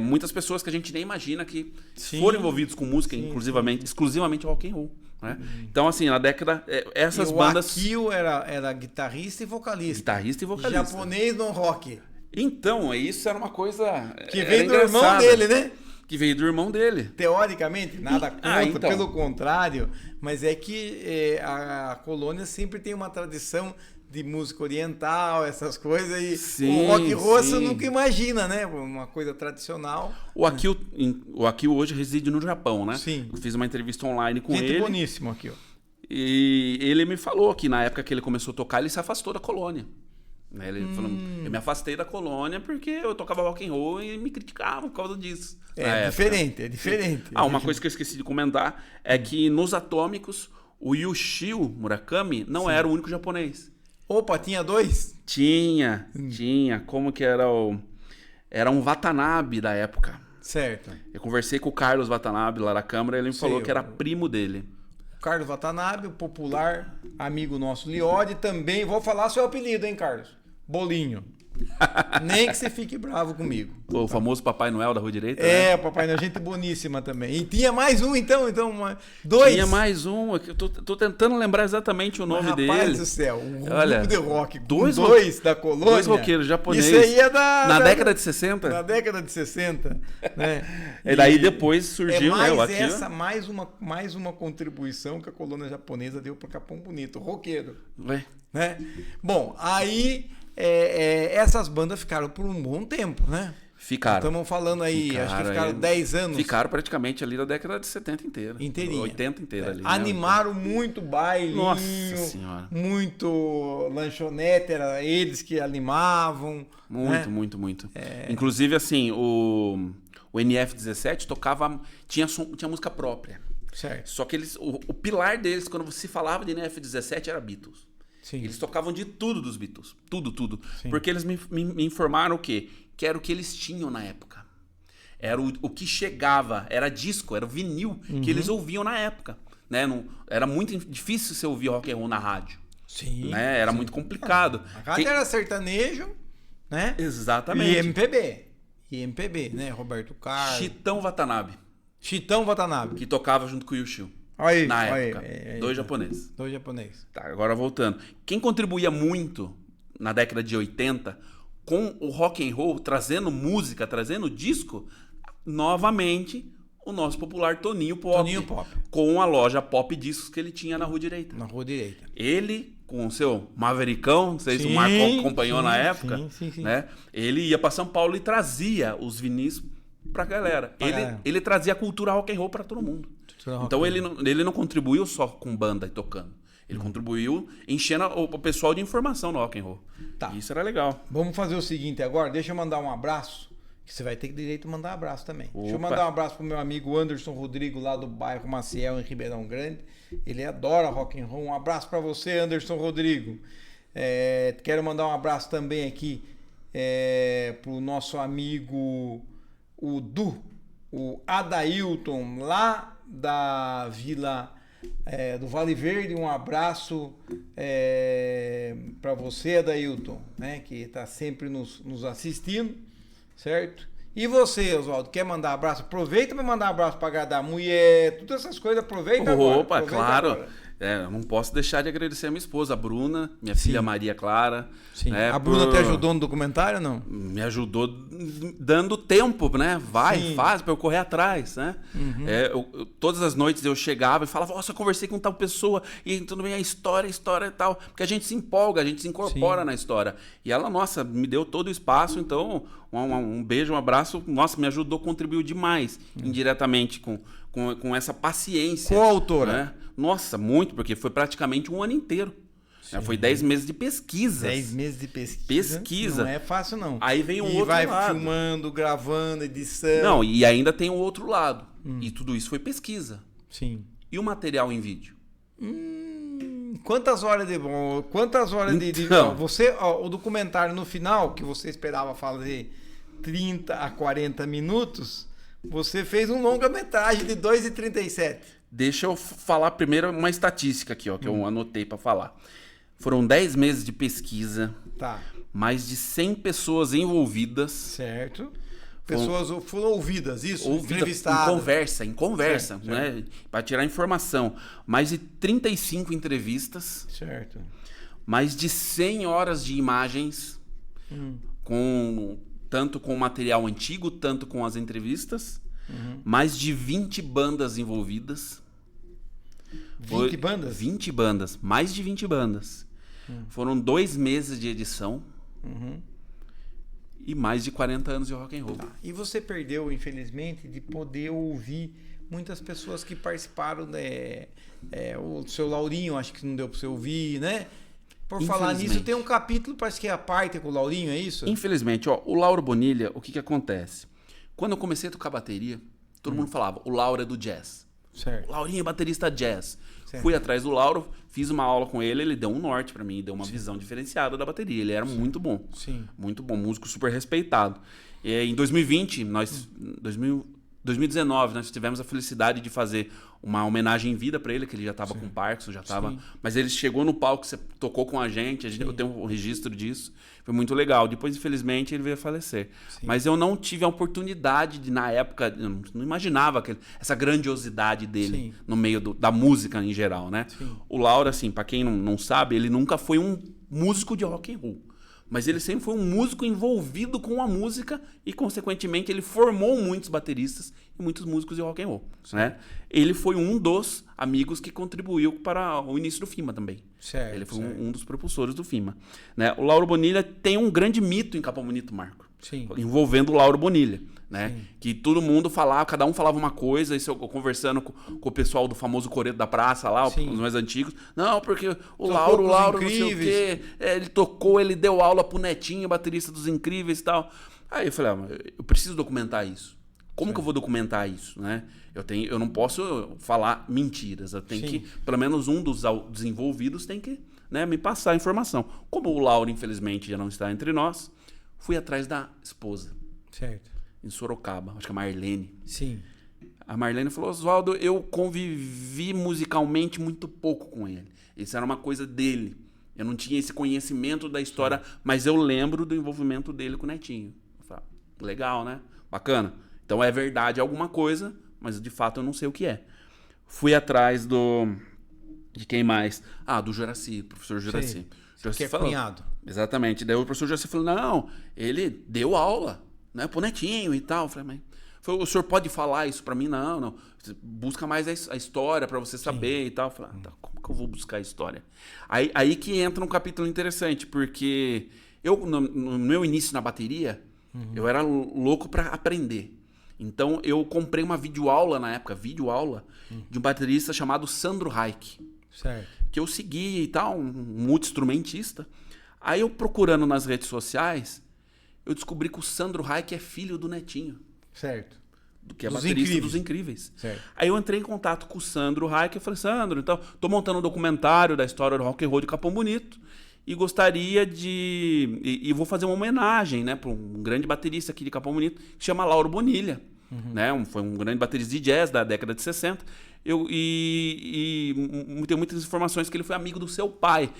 muitas pessoas que a gente nem imagina que foram envolvidos com música, exclusivamente rock and roll. Né? Então, assim, na década... essas bandas... O Akil era guitarrista e vocalista. Guitarrista e vocalista. Japonês no rock. Então, isso era uma coisa... Que veio do irmão dele, né? Que veio do irmão dele. Teoricamente, nada contra, pelo contrário, mas é que a colônia sempre tem uma tradição de música oriental, essas coisas, e sim, o rock and roll você nunca imagina, né? Uma coisa tradicional. O Akio hoje reside no Japão, né? Sim. Eu fiz uma entrevista online com ele. Gente boníssimo aqui, ó. E ele me falou que na época que ele começou a tocar, ele se afastou da colônia. Ele falou, eu me afastei da colônia porque eu tocava rock and roll e me criticavam por causa disso. É diferente. Uma coisa que eu esqueci de comentar é que nos Atômicos, o Yoshio Murakami não era o único japonês. Opa, tinha 2? Tinha. Como que era Era um Watanabe da época. Certo. Eu conversei com o Carlos Watanabe lá na Câmara e ele me falou que era primo dele. Carlos Watanabe, o popular amigo nosso Liode, também. Vou falar seu apelido, hein, Carlos? Bolinho. Nem que você fique bravo comigo. O famoso Papai Noel da Rua Direita? É, né? Papai Noel, gente boníssima também. E tinha mais um, então 2. Tinha mais um. Eu tô tentando lembrar exatamente o nome dele. Rapaz do céu, Olha, grupo de rock. Dois da colônia. 2 roqueiros japoneses. Isso aí é na década de 60. Na década de 60. Né? E daí depois surgiu, mais o Akio. essa, mais uma contribuição que a colônia japonesa deu para Capão Bonito, roqueiro. Né? Bom, aí essas bandas ficaram por um bom tempo, né? Ficaram. Estamos falando aí, acho que ficaram 10 anos. Ficaram praticamente ali da década de 70 inteira. Inteirinha. 80 inteira ali. Animaram muito baile. Nossa Senhora. Muito lanchonete, era eles que animavam. Muito. Inclusive, assim, o NF17 tocava... Tinha música própria. Certo. Só que o pilar deles, quando você falava de NF17, era Beatles. Sim. Eles tocavam de tudo dos Beatles. Tudo. Sim. Porque eles me informaram o quê? Que era o que eles tinham na época. Era o que chegava, era disco, era o vinil que eles ouviam na época. Né? Era muito difícil você ouvir rock and roll na rádio. Sim. Né? Era muito complicado. A rádio era sertanejo, né? Exatamente. E MPB, né? Roberto Carlos. Chitão Watanabe. Que tocava junto com o Yoshio. Na época. Dois japoneses. Tá, agora voltando. Quem contribuía muito na década de 80 com o rock and roll, trazendo música, trazendo disco, novamente o nosso popular Toninho Pop. Com a loja Pop Discos que ele tinha na Rua Direita. Ele, com o seu Mavericão, não sei se o Marco acompanhou na época, sim. Né? Ele ia para São Paulo e trazia os vinis pra galera. Ele trazia a cultura rock and roll para todo mundo. Então ele não contribuiu só com banda e tocando. Ele contribuiu enchendo o pessoal de informação no rock and roll. Tá. Isso era legal. Vamos fazer o seguinte agora, deixa eu mandar um abraço, que você vai ter direito a mandar um abraço também. Opa. Deixa eu mandar um abraço pro meu amigo Anderson Rodrigo, lá do bairro Maciel, em Ribeirão Grande. Ele adora rock and roll. Um abraço para você, Anderson Rodrigo. Quero mandar um abraço também aqui pro nosso amigo o Adailton, lá da Vila do Vale Verde. Um abraço para você, Adailton, né, que está sempre nos assistindo, certo? E você, Oswaldo, quer mandar abraço? Aproveita para mandar abraço para agradar a mulher, todas essas coisas, aproveita agora. Opa, claro. Eu não posso deixar de agradecer a minha esposa, a Bruna, minha filha Maria Clara. Sim. Né, a Bruna te ajudou no documentário, não? Me ajudou dando tempo, né? Faz para eu correr atrás, né? Todas as noites eu chegava e falava, eu conversei com tal pessoa e tudo bem, a história e tal. Porque a gente se empolga, a gente se incorpora na história. E ela, me deu todo o espaço, então um beijo, um abraço. Nossa, me ajudou, contribuiu demais, indiretamente com essa paciência. Qual autora? Né? Nossa, muito, porque foi praticamente um ano inteiro. Foi 10 meses de pesquisa. 10 meses de pesquisa. Não é fácil, não. Aí vem outro lado. E vai filmando, gravando, edição. Não, e ainda tem o outro lado. E tudo isso foi pesquisa. Sim. E o material em vídeo? Quantas horas de você, o documentário no final, que você esperava fazer 30 a 40 minutos, você fez um longa-metragem de 2h37. Deixa eu falar primeiro uma estatística aqui, que eu anotei para falar. Foram 10 meses de pesquisa. Tá. Mais de 100 pessoas envolvidas. Certo. Pessoas foram ouvidas, isso? Entrevistadas. Em conversa, certo, né? Para tirar informação. Mais de 35 entrevistas. Certo. Mais de 100 horas de imagens. Tanto com material antigo, tanto com as entrevistas. Mais de 20 bandas envolvidas. 20 bandas? 20 bandas. Mais de 20 bandas. Foram 2 meses de edição. E mais de 40 anos de rock and roll. Tá. E você perdeu, infelizmente, de poder ouvir muitas pessoas que participaram, o seu Laurinho, acho que não deu para você ouvir, né? Por falar nisso, tem um capítulo, parece que é a parte com o Laurinho, é isso? Infelizmente, o Lauro Bonilha, o que acontece? Quando eu comecei a tocar bateria, todo mundo falava, o Lauro é do jazz. Certo. O Laurinho é baterista jazz. Certo. Fui atrás do Lauro, fiz uma aula com ele deu um norte pra mim, deu uma visão diferenciada da bateria. Ele era muito bom. Sim. Muito bom, músico super respeitado. E em 2020, 2019, nós tivemos a felicidade de fazer uma homenagem em vida pra ele, que ele já estava com Parkinson, já estava. Mas ele chegou no palco, você tocou com a gente, eu tenho um registro disso. Foi muito legal. Depois, infelizmente, ele veio a falecer. Sim. Mas eu não tive a oportunidade de, na época, eu não imaginava essa grandiosidade dele no meio da música em geral, né? Sim. O Lauro, assim, pra quem não sabe, ele nunca foi um músico de rock and roll. Mas ele sempre foi um músico envolvido com a música e, consequentemente, ele formou muitos bateristas e muitos músicos de rock and roll, né? Ele foi um dos amigos que contribuiu para o início do FIMA também. Certo, ele foi um dos propulsores do FIMA, né? O Lauro Bonilha tem um grande mito em Capão Bonito, Marco, envolvendo o Lauro Bonilha, né? Que todo mundo falava, cada um falava uma coisa, isso eu conversando com o pessoal do famoso Coreto da Praça lá, os mais antigos. Não, porque o Lauro não sei o quê, ele tocou, ele deu aula pro Netinho, baterista dos Incríveis e tal. Aí eu falei, eu preciso documentar isso. Como que eu vou documentar isso, né? Eu não posso falar mentiras, eu tenho que, pelo menos um dos envolvidos tem que, né, me passar a informação. Como o Lauro, infelizmente, já não está entre nós, fui atrás da esposa. Certo. Em Sorocaba, acho que a Marlene. Sim. A Marlene falou, Oswaldo, eu convivi musicalmente muito pouco com ele. Isso era uma coisa dele. Eu não tinha esse conhecimento da história, mas eu lembro do envolvimento dele com o Netinho. Eu falei, legal, né? Bacana. Então é verdade alguma coisa, mas de fato eu não sei o que é. Fui atrás de quem mais? Do Juraci, professor Juraci. Que é cunhado. Exatamente. Daí o professor Juraci falou, não, ele deu aula, né, pro Netinho e tal. Eu falei, mas o senhor pode falar isso pra mim? Não. Você busca mais a história pra você saber e tal. Eu falei, tá, como que eu vou buscar a história? Aí que entra um capítulo interessante, porque eu, no meu início na bateria, eu era louco pra aprender. Então eu comprei uma videoaula na época, de um baterista chamado Sandro Reich. Certo. Que eu seguia e tal, um multi-instrumentista. Aí eu procurando nas redes sociais, eu descobri que o Sandro Reich é filho do Netinho. Certo. Que é baterista dos Incríveis. Certo. Aí eu entrei em contato com o Sandro Reich e falei, Sandro, então, tô montando um documentário da história do rock and roll de Capão Bonito e gostaria de... E vou fazer uma homenagem, né, para um grande baterista aqui de Capão Bonito, que se chama Lauro Bonilha. Né? Foi um grande baterista de jazz da década de 60. Tenho muitas informações que ele foi amigo do seu pai.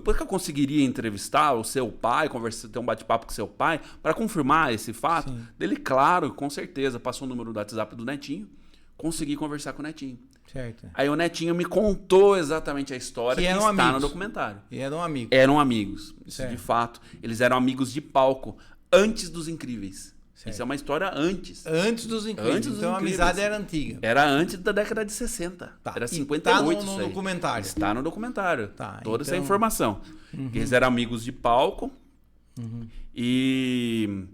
Por que eu conseguiria entrevistar o seu pai, ter um bate-papo com o seu pai, para confirmar esse fato? Dele, claro, com certeza, passou o número do WhatsApp do Netinho, consegui conversar com o Netinho. Certo. Aí o Netinho me contou exatamente a história que está no documentário. E eram amigos. Eram amigos, isso de fato. Eles eram amigos de palco, antes dos Incríveis. Certo. Isso é uma história antes. Antes dos Incríveis. Então a amizade era antiga. Era antes da década de 60. Tá. Era 58 no documentário. Está no documentário. Tá, toda essa informação. Eles eram amigos de palco. E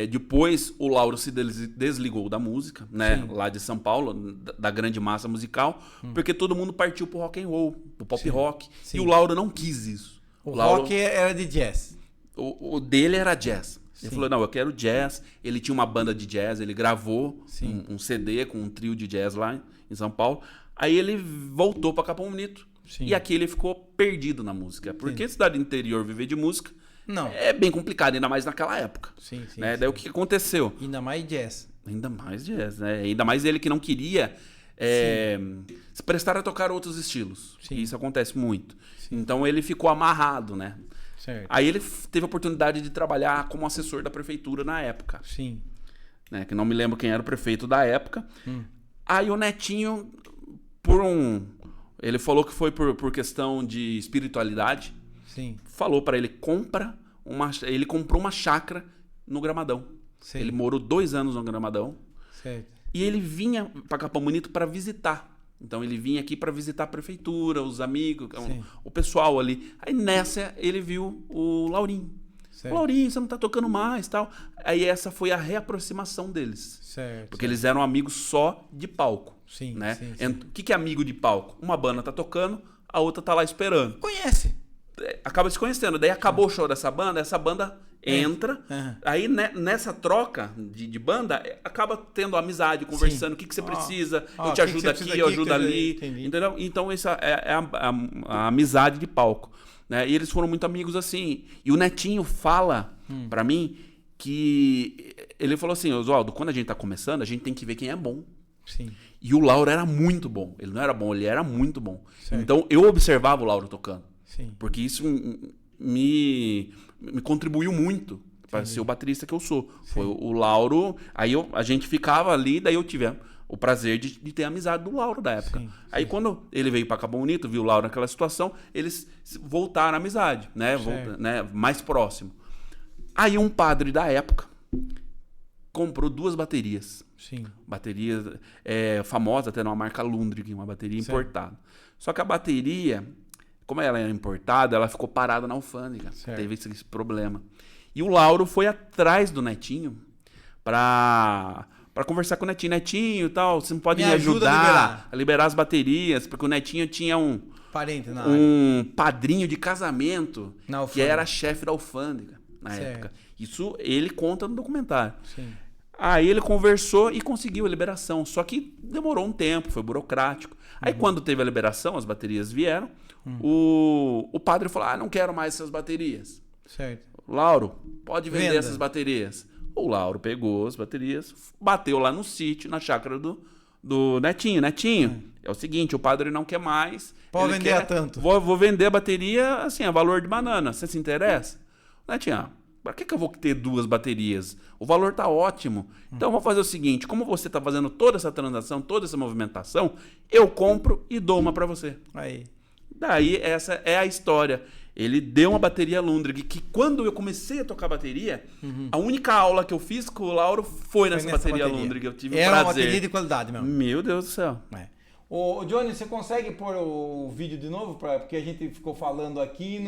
depois o Lauro se desligou da música, né? Lá de São Paulo, da grande massa musical, porque todo mundo partiu pro rock and roll, pro pop rock. E o Lauro não quis isso. O Lauro... rock era de jazz. O dele era jazz. Ele falou, não, eu quero jazz. Ele tinha uma banda de jazz, ele gravou um CD com um trio de jazz lá em São Paulo. Aí ele voltou para Capão Bonito. E aqui ele ficou perdido na música. Porque cidade interior viver de música é bem complicado, ainda mais naquela época. Né? Daí o que aconteceu? Ainda mais jazz. Ainda mais jazz, né? Ainda mais ele que não queria se prestar a tocar outros estilos. Isso acontece muito. Então ele ficou amarrado, né? Certo. Aí ele teve a oportunidade de trabalhar como assessor da prefeitura na época. Né, que não me lembro quem era o prefeito da época. Aí o Netinho, ele falou que foi por questão de espiritualidade. Falou para ele, ele comprou uma chácara no Gramadão. Ele morou 2 anos no Gramadão. Certo. E ele vinha para Capão Bonito para visitar Então ele vinha aqui para visitar a prefeitura, os amigos, o pessoal ali. Aí nessa ele viu o Laurinho. Certo. Laurinho, você não tá tocando mais, tal. Aí essa foi a reaproximação deles. Certo. Porque eles eram amigos só de palco. Sim, né? sim, sim. O que é amigo de palco? Uma banda tá tocando, a outra tá lá esperando. Conhece. Acaba se conhecendo. Daí acabou o show dessa banda, essa banda entra. Aí nessa troca de banda, acaba tendo amizade, conversando. O que você precisa? Eu te ajudo aqui, eu ajudo ali. Entendeu? Então essa é a amizade de palco. Né? E eles foram muito amigos assim. E o Netinho fala pra mim que... Ele falou assim, Oswaldo, quando a gente tá começando, a gente tem que ver quem é bom. Sim. E o Lauro era muito bom. Ele não era bom, ele era muito bom. Certo. Então eu observava o Lauro tocando. Sim. Porque isso me contribuiu muito para ser o baterista que eu sou. Sim. Foi o Lauro. Aí a gente ficava ali, daí eu tive o prazer de ter a amizade do Lauro da época. Sim. Aí quando ele veio para Capão Bonito, viu o Lauro naquela situação, eles voltaram à amizade, né? Mais próximo. Aí um padre da época comprou 2 baterias. Sim. Bateria famosa, até numa marca Lundgren, uma bateria importada. Só que a bateria, como ela era importada, ela ficou parada na alfândega. Certo. Teve esse problema. E o Lauro foi atrás do Netinho para conversar com o Netinho. Netinho e tal, você não pode me ajudar a liberar as baterias, porque o Netinho tinha um padrinho de casamento que era chefe da alfândega na época. Isso ele conta no documentário. Sim. Aí ele conversou e conseguiu a liberação. Só que demorou um tempo, foi burocrático. Aí quando teve a liberação, as baterias vieram, o padre falou, não quero mais essas baterias. Certo. Lauro, pode vender essas baterias. O Lauro pegou as baterias, bateu lá no sítio, na chácara do Netinho. Netinho, é o seguinte, o padre não quer mais. Pode vender a tanto. Vou vender a bateria assim, a valor de banana. Você se interessa? Netinho, para que eu vou ter 2 baterias? O valor tá ótimo. Então, vou fazer o seguinte, como você tá fazendo toda essa transação, toda essa movimentação, eu compro e dou uma para você. Aí. Daí, essa é a história. Ele deu uma bateria Lundgren, que quando eu comecei a tocar bateria, a única aula que eu fiz com o Lauro foi nessa bateria Lundgren. Eu tive Era uma bateria de qualidade mesmo. Meu Deus do céu. Ô, Johnny, você consegue pôr o vídeo de novo? Porque a gente ficou falando aqui e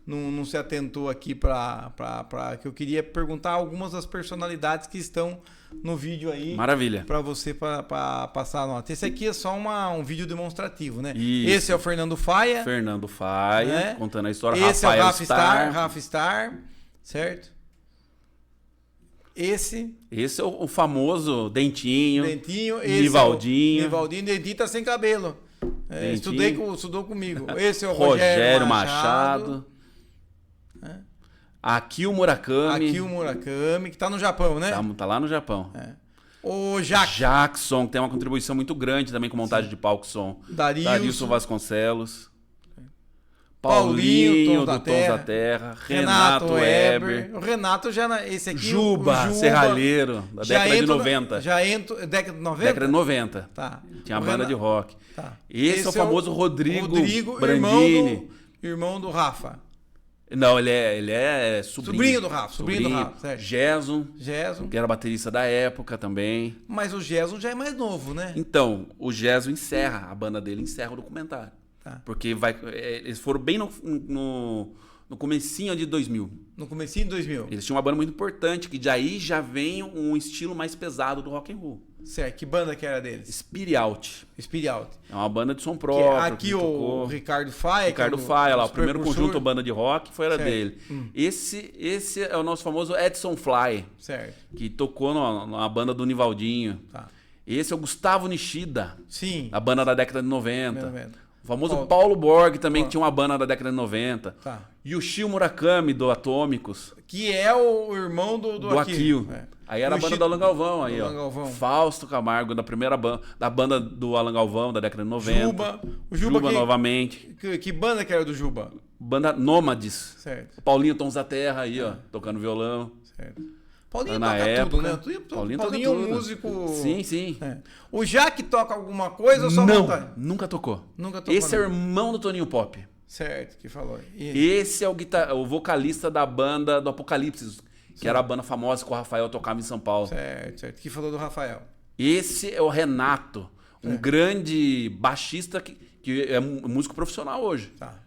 não se atentou aqui para que eu queria perguntar algumas das personalidades que estão no vídeo aí. Maravilha. Para você passar a nota. Esse aqui é só um vídeo demonstrativo, né? Isso. Esse é o Fernando Faia. Fernando Faia, né? Contando a história. Esse é o Rafa Star, certo? Esse é o famoso Dentinho. Nivaldinho. Nivaldinho, Dentinho tá sem cabelo. Estudou comigo. Esse é o Rogério Machado. Aqui o Murakami, que tá no Japão, né? Tá lá no Japão. O Jackson, que tem uma contribuição muito grande também com montagem de palco som. Darilson Vasconcelos. Paulinho, do Tons da Terra, Renato Weber. O Renato esse aqui. Juba, Serralheiro, da década de 90. Década de 90? Década de 90. Tá. Tinha a banda de rock. Tá. Esse é o famoso Rodrigo Brandini. Irmão do Rafa. Não, ele é sobrinho. Sobrinho do Rafa, certo. Gerson, que era baterista da época também. Mas o Gerson já é mais novo, né? Então, o Gerson a banda dele encerra o documentário. Tá. Porque eles foram bem no comecinho de 2000. No comecinho de 2000. Eles tinham uma banda muito importante, que daí já vem um estilo mais pesado do rock and roll. Certo. Que banda que era deles? Spirit Out. É uma banda de som próprio. Aqui o Ricardo Faia. Ricardo Faia, lá, o primeiro conjunto banda de rock era dele. Esse é o nosso famoso Edson Fly. Certo. Que tocou na banda do Nivaldinho. Tá. Esse é o Gustavo Nishida. Sim. A banda da década de 90. O famoso Paulo Borg também, que tinha uma banda da década de 90. Tá. Yushio Murakami, do Atômicos. Que é o irmão do Akio. Aí era a banda do Alan Galvão. Aí, ó. Fausto Camargo, da primeira banda, da banda do Alan Galvão, da década de 90. Juba novamente. Que banda que era do Juba? Banda Nômades. Certo. Paulinho Tons da Terra aí, ó, tocando violão. Certo. Paulinho na toca época, tudo, né? Paulinho é um músico... Sim. O Jaque toca alguma coisa ou só monta? Nunca tocou. Esse é o irmão do Toninho Pop. Certo, que falou. Esse é o vocalista da banda do Apocalipse, que era a banda famosa que o Rafael tocava em São Paulo. Certo. Que falou do Rafael. Esse é o Renato. um grande baixista que é músico profissional hoje. Tá.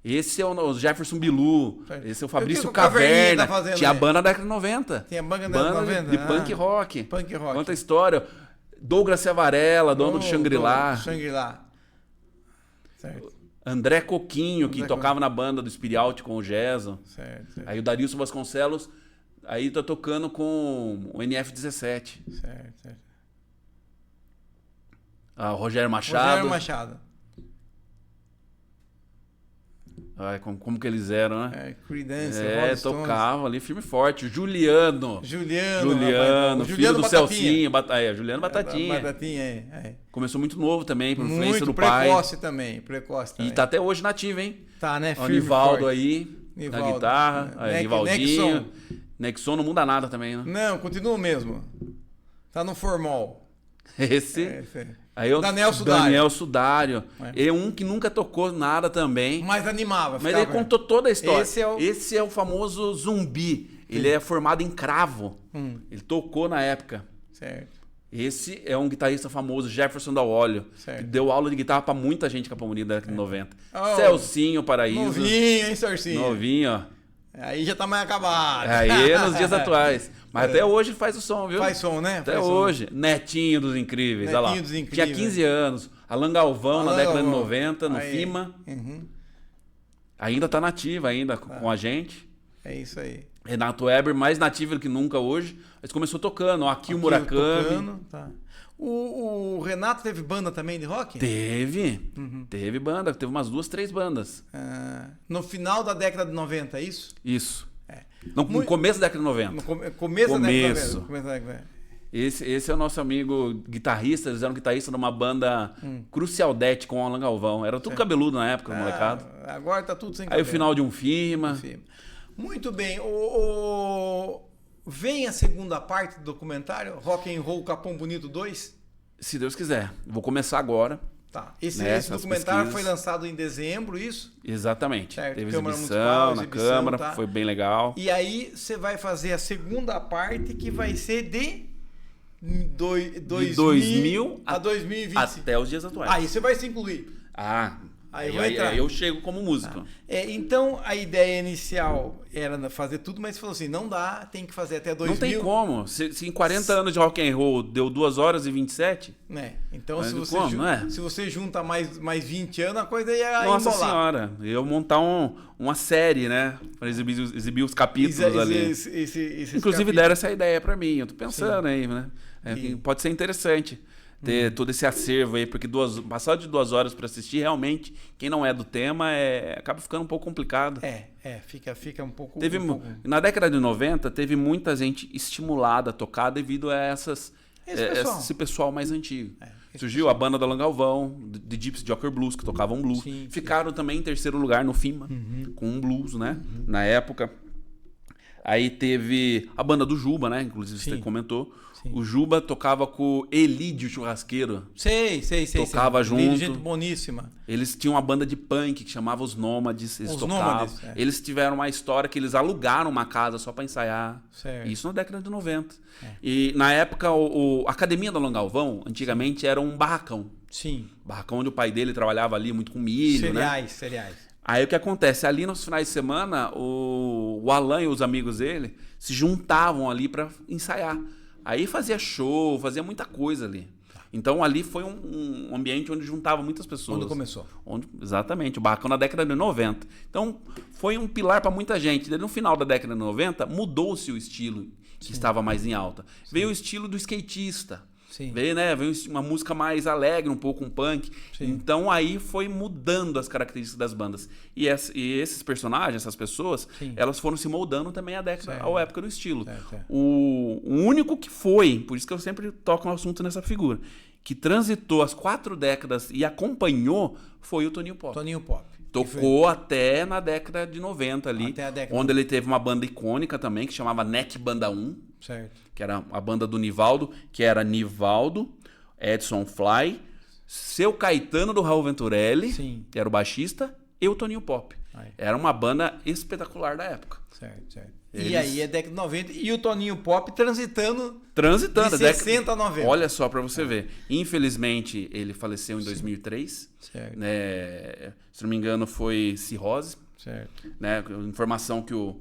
Esse é o Jefferson Bilu, esse é o Fabrício o Caverna. Tá tinha a banda da década de 90. Tinha a banda da década de 90. De punk rock. Punk rock. Conta a história. Douglas Ciavarella, dono do Shangri-La. Shangri-La. Certo. André Coquinho, que tocava na banda do Spirit Out com o Gerson. Certo. Aí o Darilson Vasconcelos, aí tá tocando com o NF17. Certo. Ah, o Rogério Machado. Ai, como que eles eram, né? Creedence, tocava ali firme e forte. Juliano filho do Celcinho. Juliano Batatinha. Começou muito novo também, por influência do pai. Precoce também. E tá até hoje nativo, hein? Tá, né? O Nivaldo aí, na guitarra. Nivaldinho. Nexon não muda nada também, né? Não, continua o mesmo. Tá no formal. Esse... Aí Daniel Sudário. Ele é um que nunca tocou nada também. Mas animava. Mas ele contou toda a história. Esse é o famoso Zumbi. Ele é formado em cravo. Ele tocou na época. Certo. Esse é um guitarrista famoso, Jefferson da Óleo. Que deu aula de guitarra pra muita gente Capão Bonito da década de 90. Celcinho, Paraíso. Novinho, hein, Celcinho? Novinho, ó. Aí já tá mais acabado. Aí nos dias atuais. Mas até hoje faz o som, viu? Faz som, né? Até hoje. Netinho dos Incríveis. Olha lá. Tinha 15 anos. Alan Galvão na década de 90, no FIMA. Ainda tá nativa ainda com a gente. É isso aí. Renato Weber, mais nativo que nunca hoje. Mas começou tocando. Aqui o Murakami. Tá. O Renato teve banda também de rock? Teve. Teve banda. Teve umas 2, 3 bandas. No final da década de 90, é isso? Isso. No começo da década de 90. No começo da década de 90. Esse é o nosso amigo guitarrista. Eles eram guitarristas numa banda Crucial Death com o Alan Galvão. Era tudo cabeludo na época, molecada. Agora tá tudo sem cabelo. Aí o final de um FIMA. Muito bem. Vem a segunda parte do documentário, Rock and Roll Capão Bonito 2? Se Deus quiser. Vou começar agora. Tá. Esse documentário foi lançado em dezembro, isso? Exatamente. Certo. Teve exibição na Câmara, tá? Foi bem legal. E aí você vai fazer a segunda parte, que vai ser de 2000 a 2020. Até os dias atuais. Aí você vai se incluir. Aí eu chego como músico. Então, a ideia inicial era fazer tudo, mas você falou assim, não dá, tem que fazer até 2000. Não tem como. Se em 40 anos de rock and roll deu 2 horas e 27... Então, se você junta mais 20 anos, a coisa ia Nossa embolar. Senhora, eu ia montar uma série, né? Para exibir os capítulos ali. Inclusive deram essa ideia para mim. Eu tô pensando aí, né? Pode ser interessante. Ter todo esse acervo aí, porque passar de 2 horas para assistir, realmente, quem não é do tema, acaba ficando um pouco complicado. Fica um pouco... Na década de 90, teve muita gente estimulada a tocar devido a esse pessoal mais antigo. Surgiu a banda do Alan Galvão, de Gypsy Joker Blues, que tocavam blues. Ficaram também em terceiro lugar no FIMA, com um blues, né? Na época. Aí teve a banda do Juba, né? Inclusive você comentou. O Juba tocava com o Elídio Churrasqueiro. Sei. Tocava junto. Elídio, gente boníssima. Eles tinham uma banda de punk que chamava Os Nômades. Eles tocavam. Eles tiveram uma história que eles alugaram uma casa só para ensaiar. Certo. Isso na década de 90. E na época, a Academia do Alan Galvão, antigamente, era um barracão. Barracão onde o pai dele trabalhava ali muito com milho, cereais. Aí o que acontece? Ali nos finais de semana, o Alan e os amigos dele se juntavam ali para ensaiar. Aí fazia show, fazia muita coisa ali. Então ali foi um ambiente onde juntava muitas pessoas. Onde começou. Exatamente, o barracão na década de 90. Então foi um pilar para muita gente. No final da década de 90, mudou-se o estilo que estava mais em alta. Veio o estilo do skatista. Veio uma música mais alegre, um pouco um punk. Então aí foi mudando as características das bandas. E esses personagens, essas pessoas, elas foram se moldando também à época do estilo. O único que foi, por isso que eu sempre toco um assunto nessa figura, que transitou as 4 décadas e acompanhou, foi o Toninho Pop. Tocou até na década de 90 ali, onde ele teve uma banda icônica também, que chamava NEC Banda 1. Que era a banda do Nivaldo, que era Nivaldo, Edson Fly, Seu Caetano do Raul Venturelli, que era o baixista, e o Toninho Pop. Era uma banda espetacular da época. E aí é década de 90 e o Toninho Pop transitando de 60 a 90. Olha só para você ver. Infelizmente, ele faleceu em 2003. Certo. Né? Se não me engano, foi cirrose. Certo. Né? Informação que o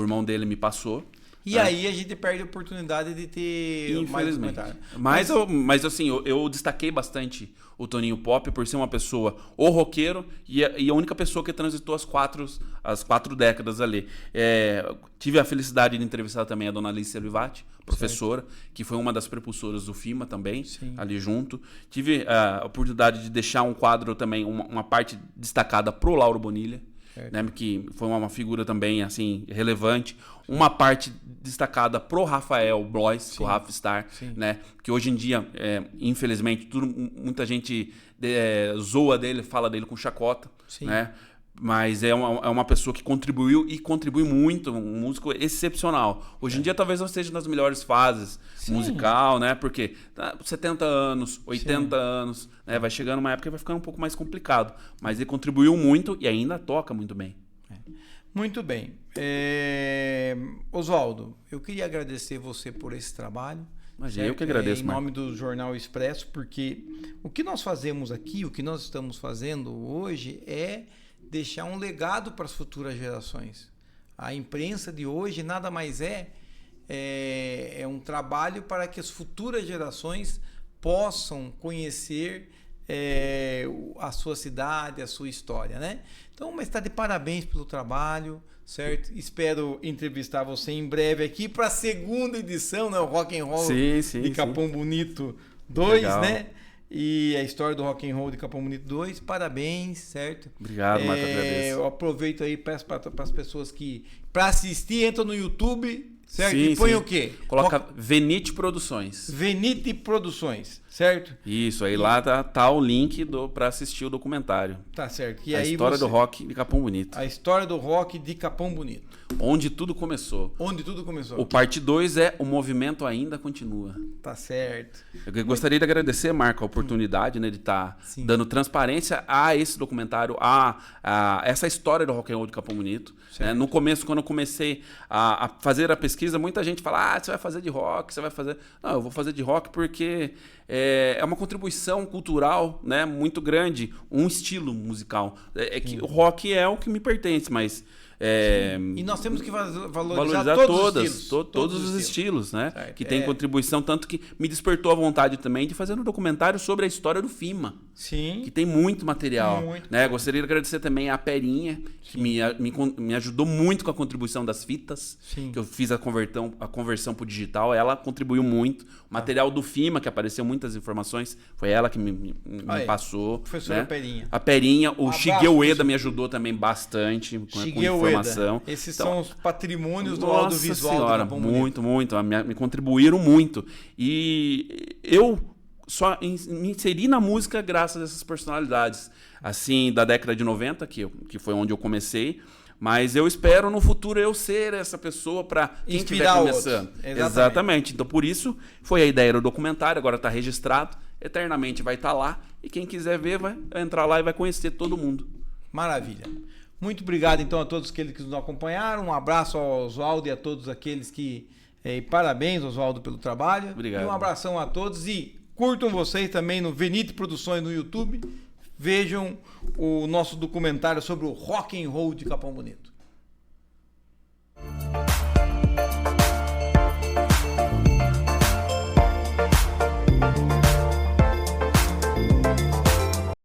irmão dele me passou. E aí a gente perde a oportunidade de ter mais comentário. Mas assim, eu destaquei bastante o Toninho Pop por ser uma pessoa, o roqueiro, e a única pessoa que transitou as quatro décadas ali. Tive a felicidade de entrevistar também a dona Alicia Livati, professora, que foi uma das prepulsoras do FIMA também, ali junto. Tive a oportunidade de deixar um quadro também, uma parte destacada pro Lauro Bonilha. Né, que foi uma figura também assim relevante, uma parte destacada pro Rafael Blois, o Rafa Star, né, que hoje em dia, infelizmente, muita gente zoa dele, fala dele com chacota, né, mas é uma pessoa que contribuiu e contribui muito, um músico excepcional. Hoje em dia talvez não esteja nas melhores fases musical, né? Porque 70 anos, 80 anos, né? Vai chegando uma época que vai ficando um pouco mais complicado. Mas ele contribuiu muito e ainda toca muito bem. Muito bem. Oswaldo, eu queria agradecer você por esse trabalho. Mas eu que agradeço, em nome do Jornal Expresso, porque o que nós fazemos aqui, o que nós estamos fazendo hoje é deixar um legado para as futuras gerações. A imprensa de hoje nada mais é um trabalho para que as futuras gerações possam conhecer a sua cidade, a sua história, né? Então, mas está de parabéns pelo trabalho, certo? Espero entrevistar você em breve aqui para a segunda edição, né? O Rock and Roll de Capão Bonito 2, né? E a história do Rock and Roll de Capão Bonito 2, parabéns, certo? Obrigado, Marco, agradeço. Eu aproveito aí, peço para as pessoas que para assistir, entra no YouTube, certo? E põe o quê? Coloca Venite Produções. Venite Produções, certo? Isso, aí lá tá o link para assistir o documentário. Tá certo. E a história do rock de Capão Bonito. A história do rock de Capão Bonito. Onde tudo começou. O parte 2 é O Movimento Ainda Continua. Tá certo. Eu gostaria de agradecer, Marco, a oportunidade, né, de estar dando transparência a esse documentário, a essa história do rock and roll de Capão Bonito. No começo, quando eu comecei a fazer a pesquisa, muita gente fala, você vai fazer de rock, você vai fazer... Não, eu vou fazer de rock porque é uma contribuição cultural, né, muito grande, um estilo musical. Que o rock é o que me pertence, mas... E nós temos que valorizar todos os estilos, né? Certo. Que tem contribuição, tanto que me despertou a vontade também de fazer um documentário sobre a história do FIMA. Sim. Que tem muito material. Né? Gostaria de agradecer também a Perinha, que me ajudou muito com a contribuição das fitas. Sim. Que eu fiz a conversão para o digital. Ela contribuiu muito. O material do FIMA, que apareceu muitas informações, foi ela que me passou. Professora, né? Perinha. A Perinha, o Shigeo Ueda me ajudou também bastante com informação. Esses são os patrimônios do audiovisual. Nossa senhora, muito. Me contribuíram muito. E eu só me inseri na música graças a essas personalidades. Assim, da década de 90, que foi onde eu comecei. Mas eu espero no futuro eu ser essa pessoa para quem estiver começando. Exatamente. Então, por isso, foi a ideia do documentário. Agora está registrado. Eternamente vai estar lá. E quem quiser ver, vai entrar lá e vai conhecer todo mundo. Maravilha. Muito obrigado, então, a todos aqueles que nos acompanharam. Um abraço ao Oswaldo e a todos aqueles que... parabéns, Oswaldo, pelo trabalho. Obrigado. E um abração a todos. E curtam vocês também no Venite Produções no YouTube. Vejam o nosso documentário sobre o rock and roll de Capão Bonito.